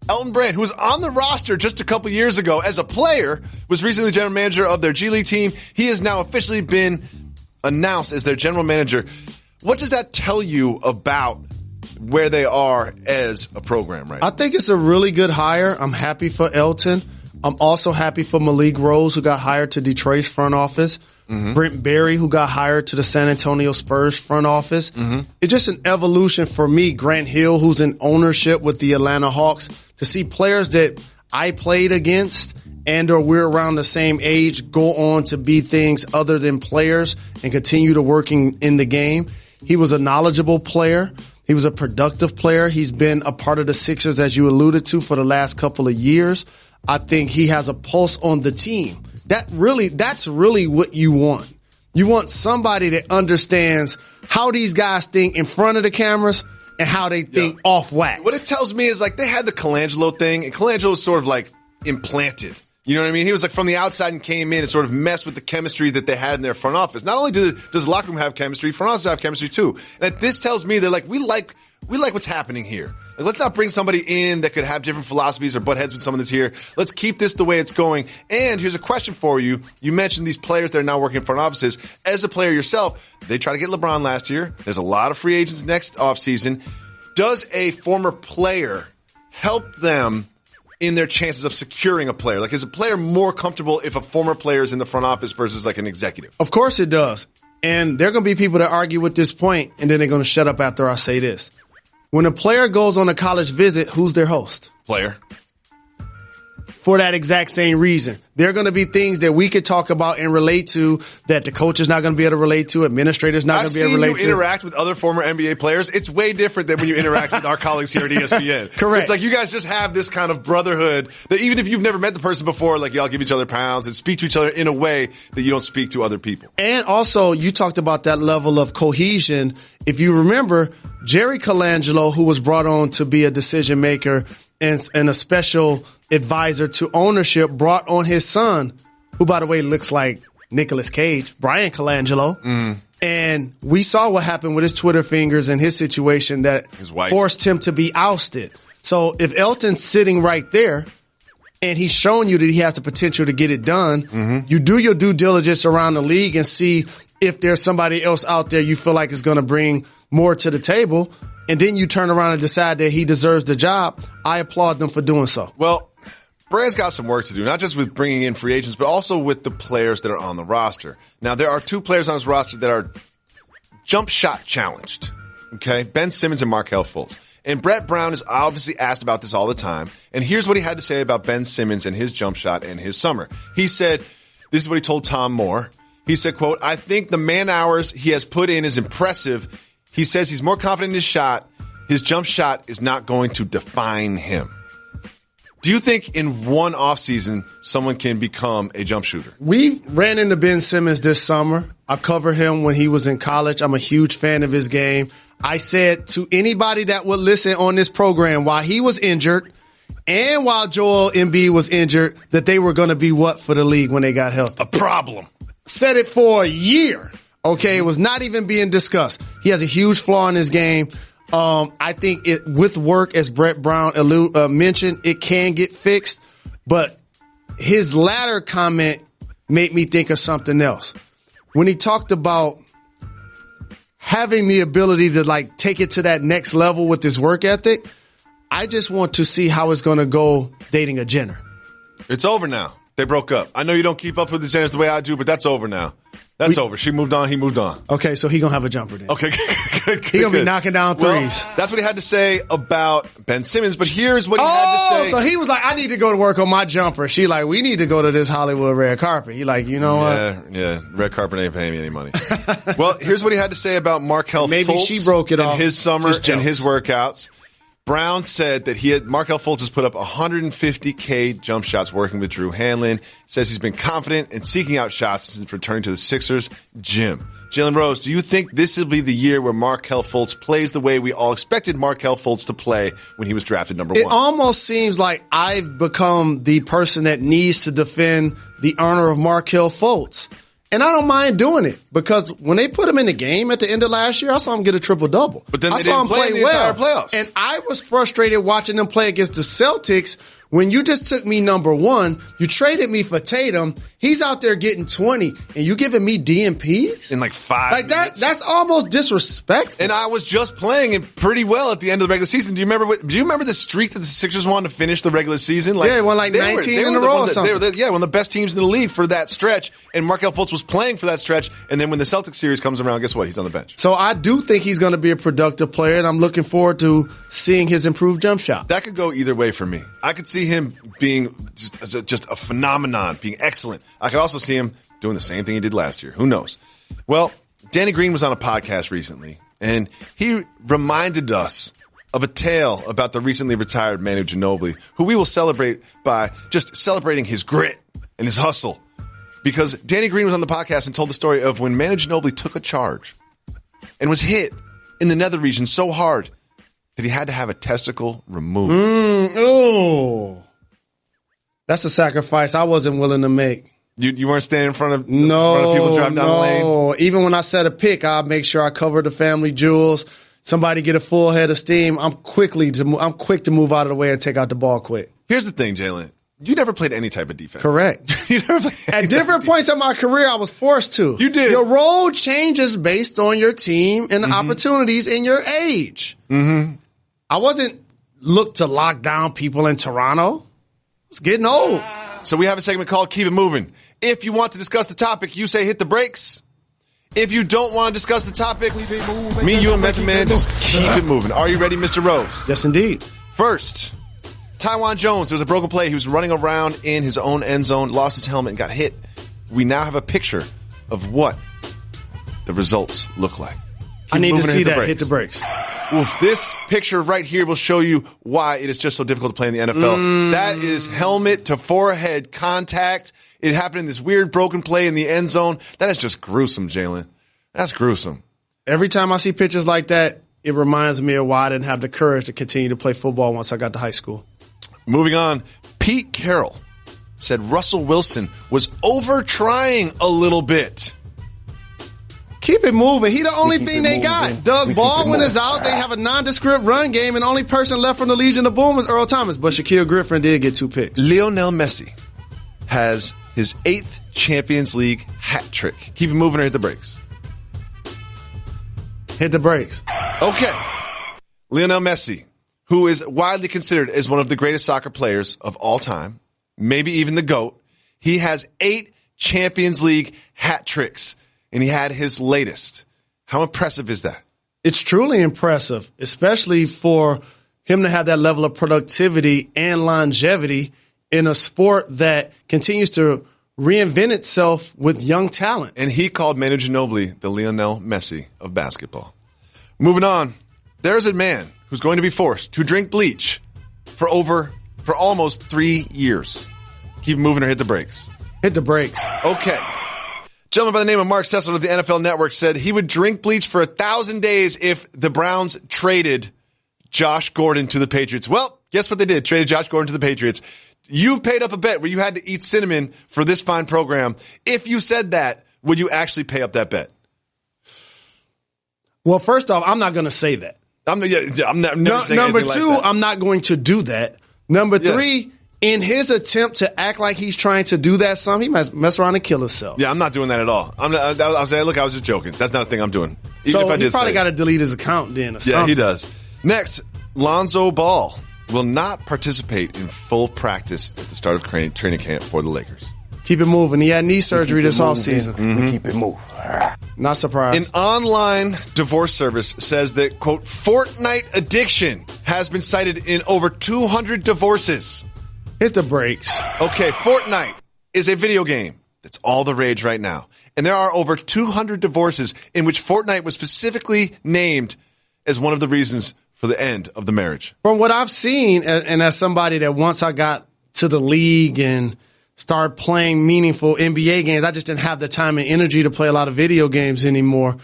Elton Brand, who was on the roster just a couple years ago as a player, was recently the general manager of their G League team. He has now officially been announced as their general manager. What does that tell you about where they are as a program right now? I think it's a really good hire. I'm happy for Elton. I'm also happy for Malik Rose, who got hired to Detroit's front office. Mm-hmm. Brent Barry, who got hired to the San Antonio Spurs front office. Mm-hmm. It's just an evolution for me. Grant Hill, who's in ownership with the Atlanta Hawks, to see players that I played against and or we're around the same age go on to be things other than players and continue to working in the game. He was a knowledgeable player. He was a productive player. He's been a part of the Sixers, as you alluded to, for the last couple of years. I think he has a pulse on the team. That's really what you want. You want somebody that understands how these guys think in front of the cameras and how they think off wax. What it tells me is like they had the Colangelo thing, and Colangelo was sort of like implanted. You know what I mean? He was like from the outside and came in and sort of messed with the chemistry that they had in their front office. Not only does the locker room have chemistry, front office have chemistry too. And this tells me they're like, we like what's happening here. Like, let's not bring somebody in that could have different philosophies or butt heads with someone that's here. Let's keep this the way it's going. And here's a question for you. You mentioned these players that are now working in front offices. As a player yourself, they tried to get LeBron last year. There's a lot of free agents next offseason. Does a former player help them in their chances of securing a player? Like, is a player more comfortable if a former player is in the front office versus like an executive? Of course it does. And there are going to be people that argue with this point, and then they're going to shut up after I say this. When a player goes on a college visit, who's their host? Player. For that exact same reason. There are going to be things that we could talk about and relate to that the coach is not going to be able to relate to, administrators not going to be able to relate to. I've seen you interact with other former NBA players. It's way different than when you interact with our colleagues here at ESPN. Correct. It's like you guys just have this kind of brotherhood that even if you've never met the person before, like y'all give each other pounds and speak to each other in a way that you don't speak to other people. And also, you talked about that level of cohesion. If you remember, Jerry Colangelo, who was brought on to be a decision maker and a special advisor to ownership, brought on his son, who, by the way, looks like Nicolas Cage, Brian Colangelo. And we saw what happened with his Twitter fingers and his situation that forced him to be ousted. So if Elton's sitting right there and he's shown you that he has the potential to get it done, you do your due diligence around the league and see if there's somebody else out there you feel like is going to bring more to the table. And then you turn around and decide that he deserves the job. I applaud them for doing so. Well, Brand's got some work to do, not just with bringing in free agents, but also with the players that are on the roster. Now, there are two players on his roster that are jump shot challenged, okay? Ben Simmons and Markelle Fultz. And Brett Brown is obviously asked about this all the time. And here's what he had to say about Ben Simmons and his jump shot and his summer. He said, this is what he told Tom Moore. He said, quote, I think the man hours he has put in is impressive. He says he's more confident in his shot. His jump shot is not going to define him. Do you think in one offseason someone can become a jump shooter? We ran into Ben Simmons this summer. I covered him when he was in college. I'm a huge fan of his game. I said to anybody that would listen on this program while he was injured and while Joel Embiid was injured that they were going to be what for the league when they got healthy? A problem. Said it for a year. Okay, it was not even being discussed. He has a huge flaw in his game. I think with work, as Brett Brown mentioned, it can get fixed. But his latter comment made me think of something else. When he talked about having the ability to like take it to that next level with his work ethic, I just want to see how it's going to go dating a Jenner. It's over now. They broke up. I know you don't keep up with the Jenners the way I do, but that's over now. That's over. She moved on. He moved on. Okay, so he going to have a jumper then. Okay. He going to be knocking down threes. Well, that's what he had to say about Ben Simmons, but here's what he had to say. So he was like, I need to go to work on my jumper. She like, we need to go to this Hollywood red carpet. He like, you know what? Yeah. Red carpet ain't paying me any money. Well, here's what he had to say about Markelle Fultz. Maybe she broke it off. His summer and his workouts. Brown said that Markelle Fultz has put up 150K jump shots working with Drew Hanlon. Says he's been confident in seeking out shots since returning to the Sixers gym. Jalen Rose, do you think this will be the year where Markelle Fultz plays the way we all expected Markelle Fultz to play when he was drafted number 1? It almost seems like I've become the person that needs to defend the honor of Markelle Fultz. And I don't mind doing it because when they put him in the game at the end of last year, I saw him get a triple-double. But then they didn't play in the entire playoffs. And I was frustrated watching them play against the Celtics. When you just took me number 1, you traded me for Tatum. He's out there getting 20, and you giving me DMPs? In like 5 minutes. That's almost disrespectful. And I was just playing it pretty well at the end of the regular season. Do you remember the streak that the Sixers won to finish the regular season? Like, yeah, they won like 19 in a row or something. One of the best teams in the league for that stretch. And Markelle Fultz was playing for that stretch. And then when the Celtics series comes around, guess what? He's on the bench. So I do think he's going to be a productive player, and I'm looking forward to seeing his improved jump shot. That could go either way for me. I could see him being just a phenomenon, being excellent. I could also see him doing the same thing he did last year. Who knows? Well, Danny Green was on a podcast recently, And he reminded us of a tale about the recently retired Manu Ginobili, who we will celebrate by just celebrating his grit and his hustle. Because Danny Green was on the podcast and told the story of when Manu Ginobili took a charge and was hit in the nether region so hard that he had to have a testicle removed. That's a sacrifice I wasn't willing to make. You weren't standing in front of people drive down the lane? No. Even when I set a pick, I'll make sure I cover the family jewels. Somebody get a full head of steam. I'm quick to move out of the way and take out the ball quick. Here's the thing, Jalen. You never played any type of defense. Correct. You never played At different points in my career, I was forced to. You did. Your role changes based on your team and the opportunities in your age. Mm-hmm. I wasn't looked to lock down people in Toronto. It's getting old. So we have a segment called Keep It Moving. If you want to discuss the topic, you say hit the brakes. If you don't want to discuss the topic, me, you, and Method Man just keep it moving. Are you ready, Mr. Rose? Yes, indeed. First, Tywan Jones. There was a broken play. He was running around in his own end zone, lost his helmet, and got hit. We now have a picture of what the results look like. I need to see that. Hit the brakes. Oof, this picture right here will show you why it is just so difficult to play in the NFL. That is helmet to forehead contact. It happened in this weird broken play in the end zone. That is just gruesome, Jalen. That's gruesome. Every time I see pictures like that, it reminds me of why I didn't have the courage to continue to play football once I got to high school. Moving on, Pete Carroll said Russell Wilson was over-trying a little bit. Keep it moving. He the only thing they got. Doug Baldwin is out. They have a nondescript run game, and the only person left from the Legion of Boom is Earl Thomas. But Shaquille Griffin did get 2 picks. Lionel Messi has his 8th Champions League hat trick. Keep it moving or hit the brakes. Hit the brakes. Okay. Lionel Messi, who is widely considered as one of the greatest soccer players of all time, maybe even the GOAT, he has 8 Champions League hat tricks. And he had his latest. How impressive is that? It's truly impressive, especially for him to have that level of productivity and longevity in a sport that continues to reinvent itself with young talent. And he called Manu Ginobili the Lionel Messi of basketball. Moving on, there's a man who's going to be forced to drink bleach for almost 3 years. Keep moving or hit the brakes. Hit the brakes. Okay. Gentleman by the name of Mark Sessler of the NFL Network said he would drink bleach for 1,000 days if the Browns traded Josh Gordon to the Patriots. Well, guess what they did? Traded Josh Gordon to the Patriots. You've paid up a bet where you had to eat cinnamon for this fine program. If you said that, would you actually pay up that bet? Well, first off, I'm not going to say that. I'm never saying Number anything two, like that. I'm not going to do that. Number three, in his attempt to act like he's trying to do that he might mess around and kill himself. Yeah, I'm not doing that at all. I was saying, look, I was just joking. That's not a thing I'm doing. Even So if I he did probably say got to delete his account then or something. Yeah, he does. Next, Lonzo Ball will not participate in full practice at the start of training camp for the Lakers. Keep it moving. He had knee surgery this offseason. Mm-hmm. Keep it moving. Not surprised. An online divorce service says that, quote, Fortnite addiction has been cited in over 200 divorces. Hit the brakes. Okay, Fortnite is a video game that's all the rage right now. And there are over 200 divorces in which Fortnite was specifically named as one of the reasons for the end of the marriage. From what I've seen, and as somebody that once I got to the league and started playing meaningful NBA games, I just didn't have the time and energy to play a lot of video games anymore.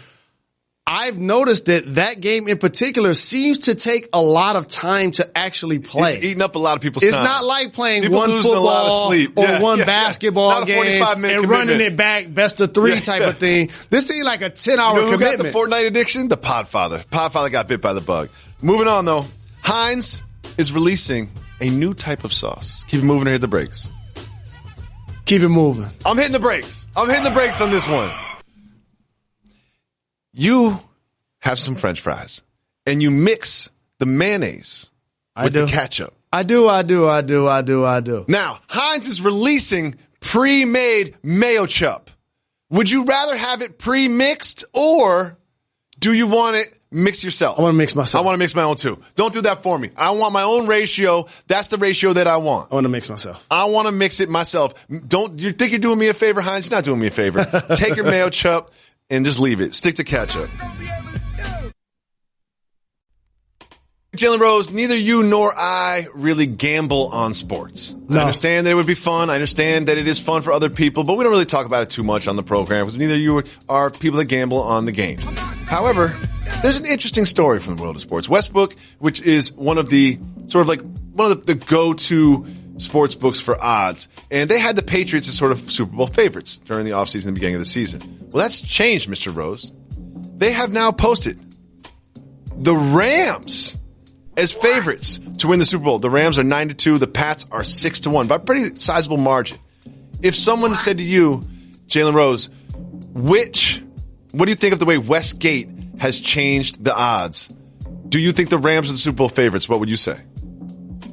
I've noticed that game in particular seems to take a lot of time to actually play. It's eating up a lot of people's It's time. not like playing People one losing a lot of football sleep. or Yeah, one yeah, basketball Not a game 45-minute and commitment. running it back best of three type of thing. This seems like a 10-hour You know who commitment. got the Fortnite addiction? The Podfather. Podfather got bit by the bug. Moving on, though. Heinz is releasing a new type of sauce. Keep it moving or hit the brakes. Keep it moving. I'm hitting the brakes. I'm hitting the brakes on this one. You have some French fries, and you mix the mayonnaise with the ketchup. I do. Now, Heinz is releasing pre-made mayo chup. Would you rather have it pre-mixed, or do you want it mix yourself? I want to mix myself. I want to mix my own too. Don't do that for me. I want my own ratio. That's the ratio that I want. I want to mix myself. I want to mix it myself. You think you're doing me a favor, Heinz? You're not doing me a favor. Take your mayo chup and just leave it. Stick to ketchup. Jalen Rose, neither you nor I really gamble on sports. No. I understand that it would be fun. I understand that it is fun for other people, but we don't really talk about it too much on the program because neither you are people that gamble on the games. However, there's an interesting story from the world of sports. Westbook, which is one of the go-to sports books for odds, and they had the Patriots as sort of Super Bowl favorites during the offseason and the beginning of the season. Well, that's changed, Mr. Rose. They have now posted the Rams as favorites to win the Super Bowl. The Rams are 9-2. The Pats are 6-1 by a pretty sizable margin. If someone said to you, Jalen Rose, what do you think of the way Westgate has changed the odds? Do you think the Rams are the Super Bowl favorites? What would you say?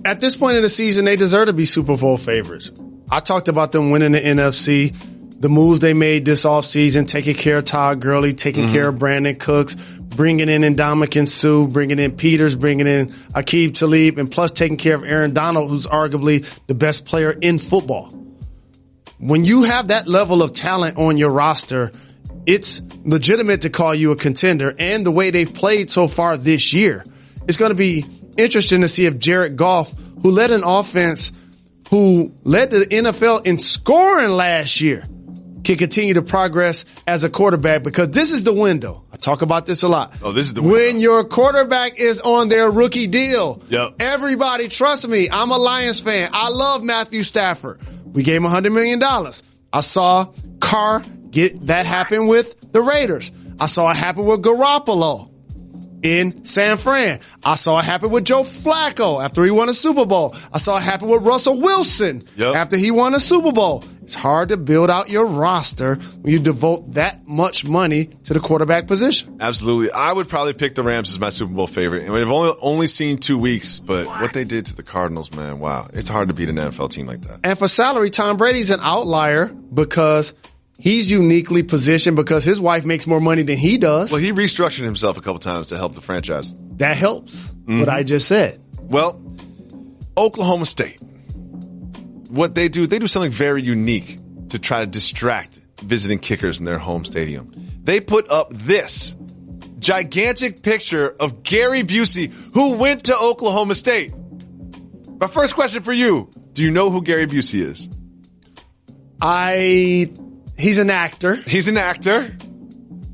At this point in the season, they deserve to be Super Bowl favorites. I talked about them winning the NFC, the moves they made this offseason, taking care of Todd Gurley, taking care of Brandon Cooks, bringing in Ndamukong Suh, bringing in Peters, bringing in Aqib Talib, and plus taking care of Aaron Donald, who's arguably the best player in football. When you have that level of talent on your roster, it's legitimate to call you a contender. And the way they've played so far this year, it's going to be interesting to see if Jared Goff, who led an offense, who led the NFL in scoring last year, can continue to progress as a quarterback, because this is the window. I talk about this a lot. Oh, this is the window. When your quarterback is on their rookie deal, Yep. Everybody, trust me, I'm a Lions fan. I love Matthew Stafford. We gave him $100 million. I saw Carr get that happen with the Raiders. I saw it happen with Garoppolo in San Fran. I saw it happen with Joe Flacco after he won a Super Bowl. I saw it happen with Russell Wilson after he won a Super Bowl. It's hard to build out your roster when you devote that much money to the quarterback position. Absolutely. I would probably pick the Rams as my Super Bowl favorite. And we've only seen 2 weeks, but what they did to the Cardinals, man, wow. It's hard to beat an NFL team like that. And for salary, Tom Brady's an outlier because he's uniquely positioned because his wife makes more money than he does. Well, he restructured himself a couple times to help the franchise. That helps, what I just said. Well, Oklahoma State, what they do something very unique to try to distract visiting kickers in their home stadium. They put up this gigantic picture of Gary Busey, who went to Oklahoma State. My first question for you, do you know who Gary Busey is? He's an actor. He's an actor.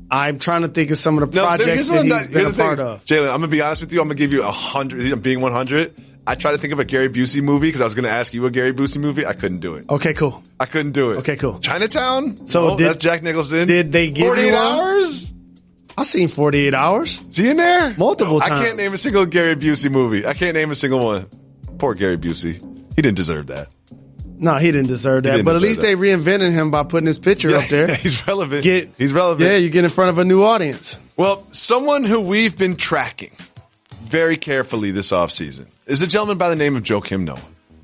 I'm trying to think of some of the projects that he's been a part of. Jalen, I'm going to be honest with you. I'm going to give you 100. I'm being 100. I tried to think of a Gary Busey movie because I was going to ask you a Gary Busey movie. I couldn't do it. Okay, cool. I couldn't do it. Okay, cool. Chinatown? So no, that's Jack Nicholson. Did they give 48 you one? Hours? I've seen 48 Hours. Is he in there? Multiple times. I can't name a single Gary Busey movie. I can't name a single one. Poor Gary Busey. He didn't deserve that. No, he didn't deserve that. But at least they reinvented him by putting his picture up there. He's relevant. He's relevant. Yeah, you get in front of a new audience. Well, someone who we've been tracking very carefully this offseason is a gentleman by the name of Joakim Noah.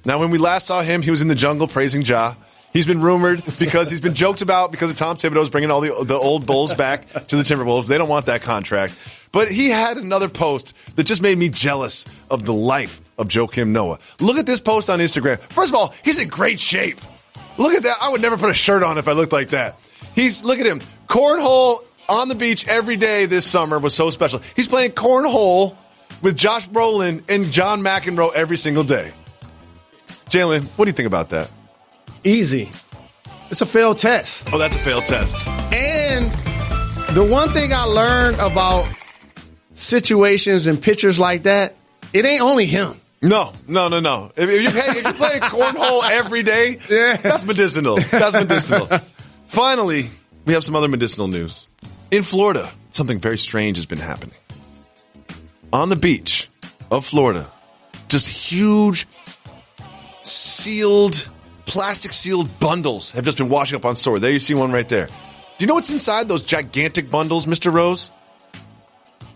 Now, when we last saw him, he was in the jungle praising Ja. He's been rumored because he's been joked about because of Tom Thibodeau's bringing all the old Bulls back to the Timberwolves. They don't want that contract. But he had another post that just made me jealous of the life of Joakim Noah. Look at this post on Instagram. First of all, he's in great shape. Look at that. I would never put a shirt on if I looked like that. Look at him. Cornhole on the beach every day this summer was so special. He's playing cornhole with Josh Brolin and John McEnroe every single day. Jalen, what do you think about that? Easy. It's a failed test. Oh, that's a failed test. And the one thing I learned about situations and pictures like that, it ain't only him. No. If you're playing cornhole every day, that's medicinal. That's medicinal. Finally, we have some other medicinal news. In Florida, something very strange has been happening. On the beach of Florida, just huge plastic sealed bundles have just been washing up on shore. There you see one right there. Do you know what's inside those gigantic bundles, Mr. Rose?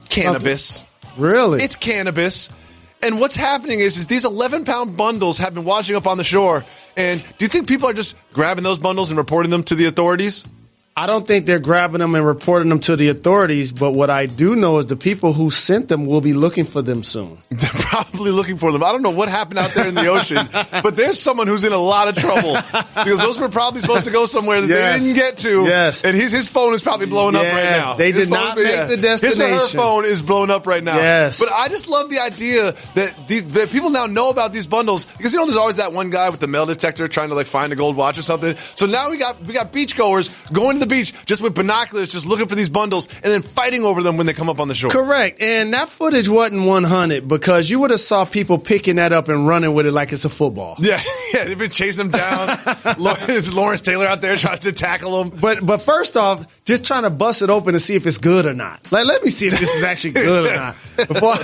Cannabis. Really? It's cannabis. And what's happening is these 11-pound bundles have been washing up on the shore. And do you think people are just grabbing those bundles and reporting them to the authorities? I don't think they're grabbing them and reporting them to the authorities, but what I do know is the people who sent them will be looking for them soon. They're probably looking for them. I don't know what happened out there in the ocean, but there's someone who's in a lot of trouble because those were probably supposed to go somewhere that they didn't get to. Yes. And his phone is probably blowing up right now. They did not make the destination. His or her phone is blowing up right now. Yes. But I just love the idea that people now know about these bundles because, there's always that one guy with the metal detector trying to find a gold watch or something. So now we got beachgoers going to the beach just with binoculars, just looking for these bundles and then fighting over them when they come up on the shore. Correct. And that footage wasn't 100 because you would have saw people picking that up and running with it like it's a football. Yeah, they've been chasing them down. Lawrence Taylor out there trying to tackle them. But first off, just trying to bust it open to see if it's good or not. Let me see if this is actually good or not before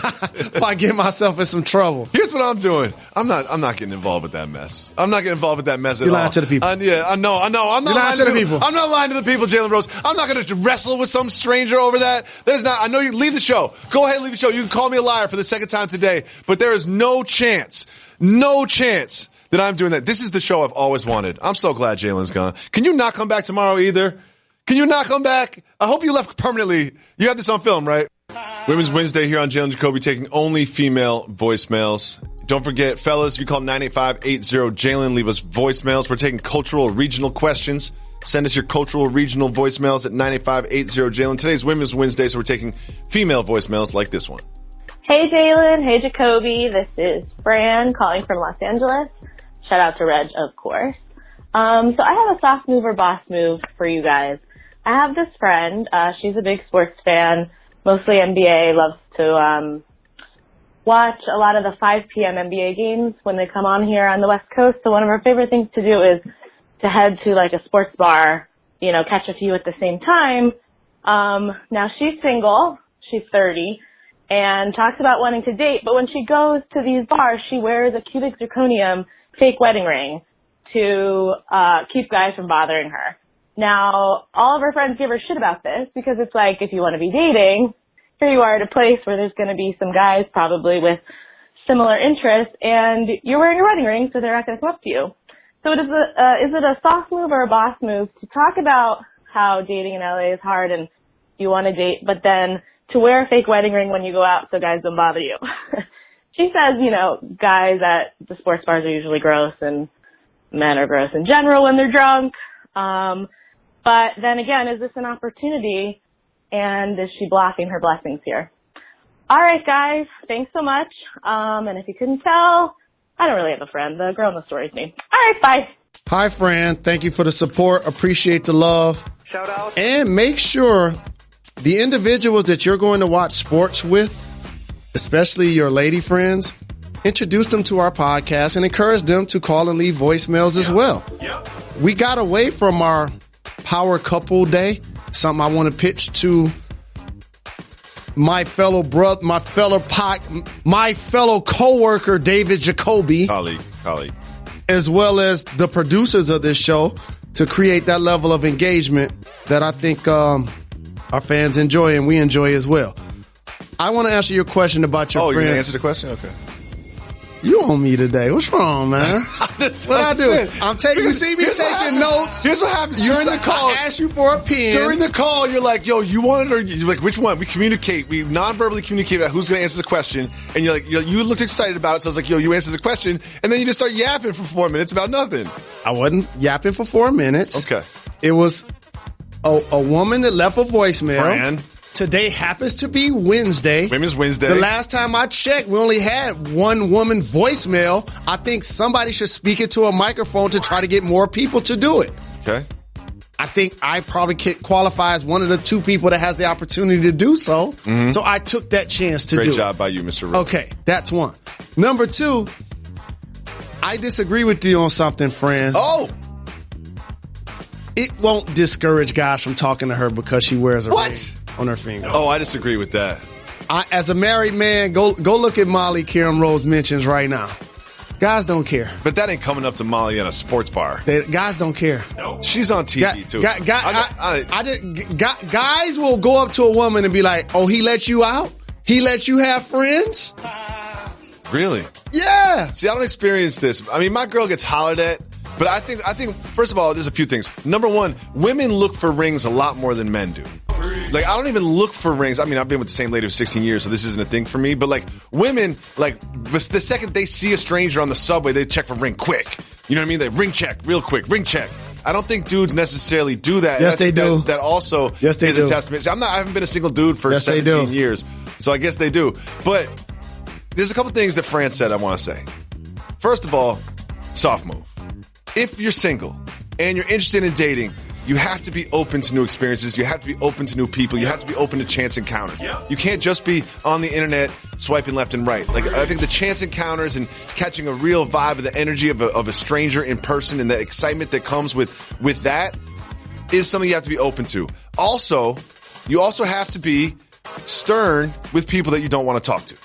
I get myself in some trouble. Here's what I'm doing. I'm not getting involved with that mess. I'm not getting involved with that mess at all. You're lying to the people. I know. I'm not lying to the people. I'm not lying to the people, Jalen Rose. I'm not going to wrestle with some stranger over that. That is not. I know you leave the show. Go ahead and leave the show. You can call me a liar for the second time today, but there is no chance that I'm doing that. This is the show I've always wanted. I'm so glad Jalen's gone. Can you not come back tomorrow either? Can you not come back? I hope you left permanently. You have this on film, right? Women's Wednesday here on Jalen Jacoby, taking only female voicemails. Don't forget, fellas, if you call 985-80-JALEN, leave us voicemails. We're taking cultural regional questions. Send us your cultural regional voicemails at 985-80-JALEN. Today's Women's Wednesday, so we're taking female voicemails like this one. Hey, Jalen. Hey, Jacoby. This is Fran calling from Los Angeles. Shout out to Reg, of course. So I have a soft move or boss move for you guys. I have this friend. She's a big sports fan, mostly NBA, loves to watch a lot of the 5 p.m. NBA games when they come on here on the West Coast. So one of her favorite things to do is to head to a sports bar, catch a few at the same time. Now she's single, she's 30, and talks about wanting to date, but when she goes to these bars, she wears a cubic zirconium fake wedding ring to keep guys from bothering her. Now, all of her friends give her shit about this because it's if you want to be dating, here you are at a place where there's going to be some guys probably with similar interests, and you're wearing a wedding ring, so they're not going to come up to you. So is it a soft move or a boss move to talk about how dating in LA is hard and you want to date, but then to wear a fake wedding ring when you go out so guys don't bother you? She says, guys at the sports bars are usually gross and men are gross in general when they're drunk. But then again, is this an opportunity and is she blocking her blessings here? All right, guys. Thanks so much. And if you couldn't tell, I don't really have a friend. The girl in the story's me. All right, bye. Hi, Fran. Thank you for the support. Appreciate the love. Shout out. And make sure the individuals that you're going to watch sports with, especially your lady friends, introduce them to our podcast and encourage them to call and leave voicemails as well. We got away from our power couple day, something I want to pitch to my fellow brother, my fellow coworker, David Jacoby. Colleague. As well as the producers of this show, to create that level of engagement that I think our fans enjoy and we enjoy as well. I want to answer your question about your friend. Oh, you're going to answer the question? Okay. You on me today. What's wrong, man? What I do? I'm telling you, see me taking notes. Here's what happens. During the call, I ask you for a pen. During the call, you're like, yo, you want it or you're like, which one? We communicate. We non-verbally communicate about who's going to answer the question. And you're like, you looked excited about it. So I was like, yo, you answer the question. And then you just start yapping for 4 minutes about nothing. I wasn't yapping for 4 minutes. Okay. It was a woman that left a voicemail. Fran. Today happens to be Wednesday. Women's Wednesday. The last time I checked, we only had one woman voicemail. I think somebody should speak it to a microphone to try to get more people to do it. Okay. I think I probably qualify as one of the 2 people that has the opportunity to do so. Mm-hmm. So I took that chance to do it. Great job by you, Mr. Rose. Okay, that's one. Number 2, I disagree with you on something, Fran. Oh! It won't discourage guys from talking to her because she wears a ring on her finger. Oh, I disagree with that. As a married man, go look at Molly Karen Rose mentions right now. Guys don't care. But that ain't coming up to Molly in a sports bar. Guys don't care. No. She's on TV, too. Guys will go up to a woman and be like, oh, he let you out? He let you have friends? Really? Yeah. See, I don't experience this. I mean, my girl gets hollered at, But I think first of all, there's a few things. Number one, women look for rings a lot more than men do. Like, I don't even look for rings. I mean, I've been with the same lady for 16 years, so this isn't a thing for me. But, like, women, like, the second they see a stranger on the subway, they check for ring quick. You know what I mean? They ring check real quick, ring check. I don't think dudes necessarily do that. Yes, they do. That also is a testament. See, I haven't been a single dude for 17 years, so I guess they do. But there's a couple things that Fran said I want to say. First of all, soft move. If you're single and you're interested in dating, you have to be open to new experiences. You have to be open to new people. You have to be open to chance encounters. You can't just be on the internet swiping left and right. Like, I think the chance encounters and catching a real vibe of the energy of a stranger in person and the excitement that comes with that is something you have to be open to. Also, you also have to be stern with people that you don't want to talk to.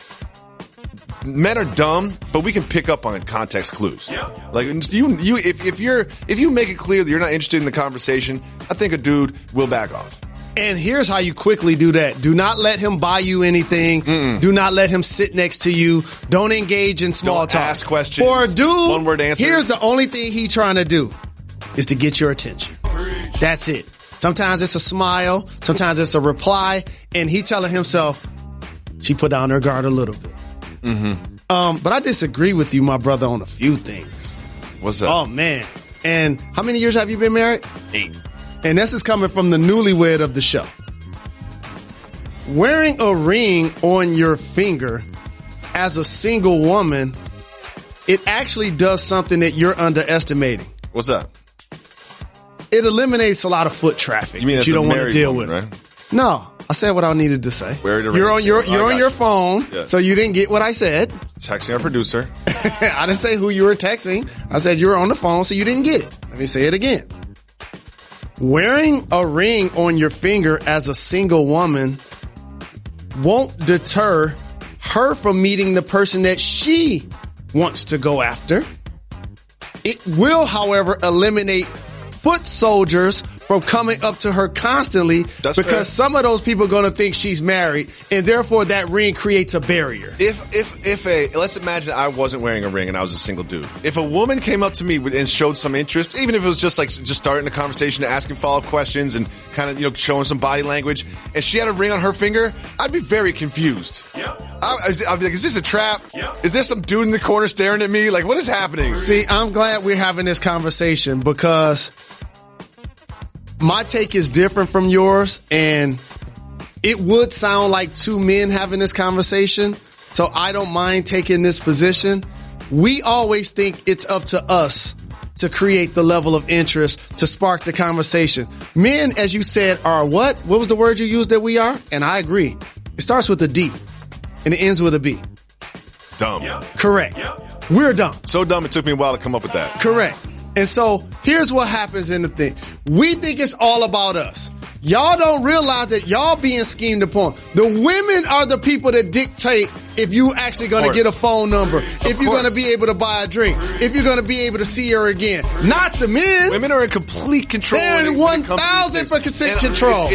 Men are dumb, but we can pick up on context clues. Like, if you make it clear that you're not interested in the conversation, I think a dude will back off. And here's how you quickly do that. Do not let him buy you anything. Do not let him sit next to you. Don't engage in small talk. Ask questions. For a dude, one-word answers. Here's the only thing he trying to do is to get your attention. That's it. Sometimes it's a smile. Sometimes it's a reply. And he telling himself, she put down her guard a little bit. But I disagree with you, my brother, on a few things. What's that? Oh, man. And how many years have you been married? 8. And this is coming from the newlywed of the show. Wearing a ring on your finger as a single woman, it actually does something that you're underestimating. What's that? It eliminates a lot of foot traffic you mean that you don't want to deal woman, with. Right? No. I said what I needed to say. You're on your phone, so you didn't get what I said. Texting our producer. I didn't say who you were texting. I said you were on the phone, so you didn't get it. Let me say it again. Wearing a ring on your finger as a single woman won't deter her from meeting the person that she wants to go after. It will, however, eliminate foot soldiers from coming up to her constantly because some of those people are going to think she's married, and therefore that ring creates a barrier. Let's imagine I wasn't wearing a ring and I was a single dude. If a woman came up to me and showed some interest, even if it was just starting a conversation, asking follow-up questions and kind of, showing some body language, and she had a ring on her finger, I'd be very confused. I'd be like, is this a trap? Is there some dude in the corner staring at me? Like, what is happening? See, I'm glad we're having this conversation because my take is different from yours, and it would sound like two men having this conversation, so I don't mind taking this position. We always think it's up to us to create the level of interest to spark the conversation. Men, as you said, are what? What was the word you used that we are? And I agree. It starts with a D, and it ends with a B. Dumb. Correct. We're dumb. So dumb it took me a while to come up with that. Correct. And so here's what happens in the thing. We think it's all about us. Y'all don't realize that y'all being schemed upon. The women are the people that dictate if you actually going to get a phone number, if you're going to be able to buy a drink, if you're going to be able to see her again. Not the men. Women are in complete control. They're in 1,000% control.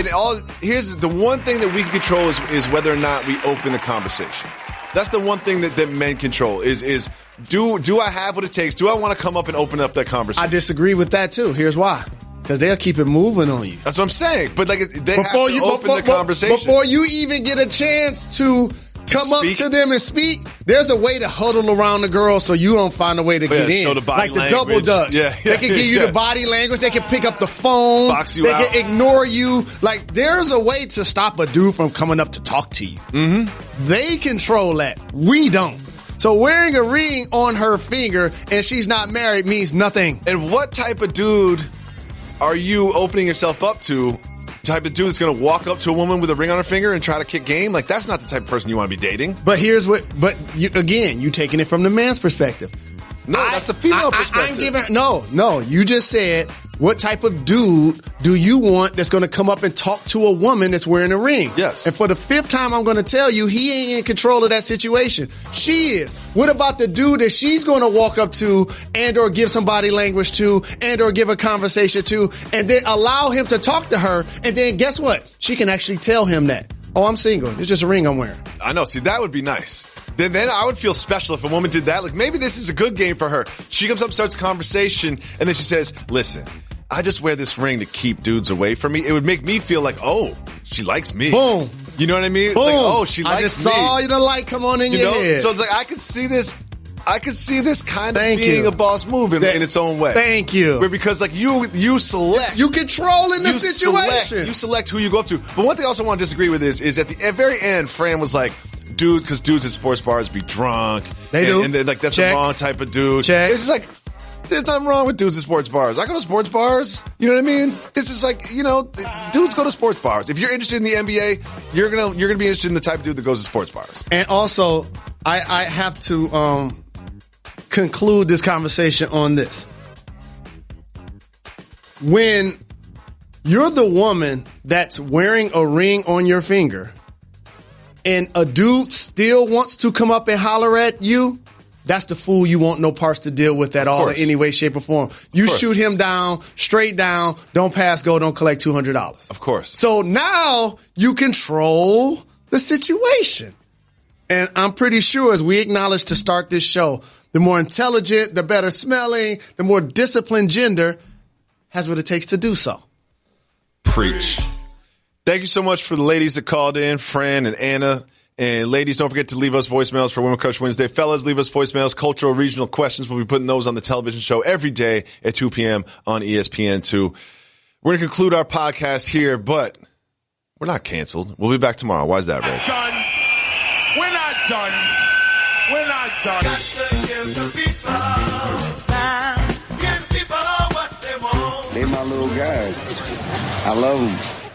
Here's the one thing that we can control is whether or not we open the conversation. That's the one thing that men control is do I have what it takes? Do I want to come up and open up that conversation? I disagree with that too. Here's why. Because they'll keep it moving on you. That's what I'm saying. But they have to open the conversation. Before you even get a chance to come up to them and speak, there's a way to huddle around the girl so you don't find a way to get in. Show the body like the double dutch. They can give you the body language. They can pick up the phone. Box you they out. can ignore you. Like, there's a way to stop a dude from coming up to talk to you. Mm-hmm. They control that. We don't. So wearing a ring on her finger and she's not married means nothing. And what type of dude are you opening yourself up to? Type of dude that's going to walk up to a woman with a ring on her finger and try to kick game? Like, that's not the type of person you want to be dating. But you taking it from the man's perspective. No, that's the female perspective. No, you just said, what type of dude do you want that's going to come up and talk to a woman that's wearing a ring? Yes. And for the 5th time, I'm going to tell you, he ain't in control of that situation. She is. What about the dude that she's going to walk up to and or give some body language to and or give a conversation to and then allow him to talk to her, and then guess what? She can actually tell him that. Oh, I'm single. It's just a ring I'm wearing. I know. See, that would be nice. then I would feel special if a woman did that. Like, maybe this is a good game for her. She comes up, starts a conversation, and then she says, listen, I just wear this ring to keep dudes away from me. It would make me feel like, oh, she likes me. Boom. You know what I mean? Boom. It's like, oh, she likes me. I just saw the light come on in your head. So it's like, I could see this kind of being a boss move in its own way. Thank you. Because like you select. You controlling the situation. You select who you go up to. But one thing I also want to disagree with is at the very end, Fran was like, dude, because dudes at sports bars be drunk. They do. And like, that's Check. the wrong type of dude. Check. It's just like, there's nothing wrong with dudes at sports bars. I go to sports bars. You know what I mean? This is like, dudes go to sports bars. If you're interested in the NBA, you're gonna be interested in the type of dude that goes to sports bars. And also, I have to conclude this conversation on this. When you're the woman that's wearing a ring on your finger and a dude still wants to come up and holler at you, that's the fool you want no parts to deal with at all in any way, shape, or form. You shoot him down, straight down, don't pass go, don't collect $200. Of course. So now you control the situation. And I'm pretty sure, as we acknowledged to start this show, the more intelligent, the better smelling, the more disciplined gender has what it takes to do so. Preach. Thank you so much for the ladies that called in, Fran and Anna. And ladies, don't forget to leave us voicemails for Women Crush Wednesday. Fellas, leave us voicemails, cultural, regional questions. We'll be putting those on the television show every day at 2 p.m. on ESPN2. We're going to conclude our podcast here, but we're not canceled. We'll be back tomorrow. Why is that, Ray? We're not done. We're not done. Got to give the people time. Give people what they want. They my little guys. I love them.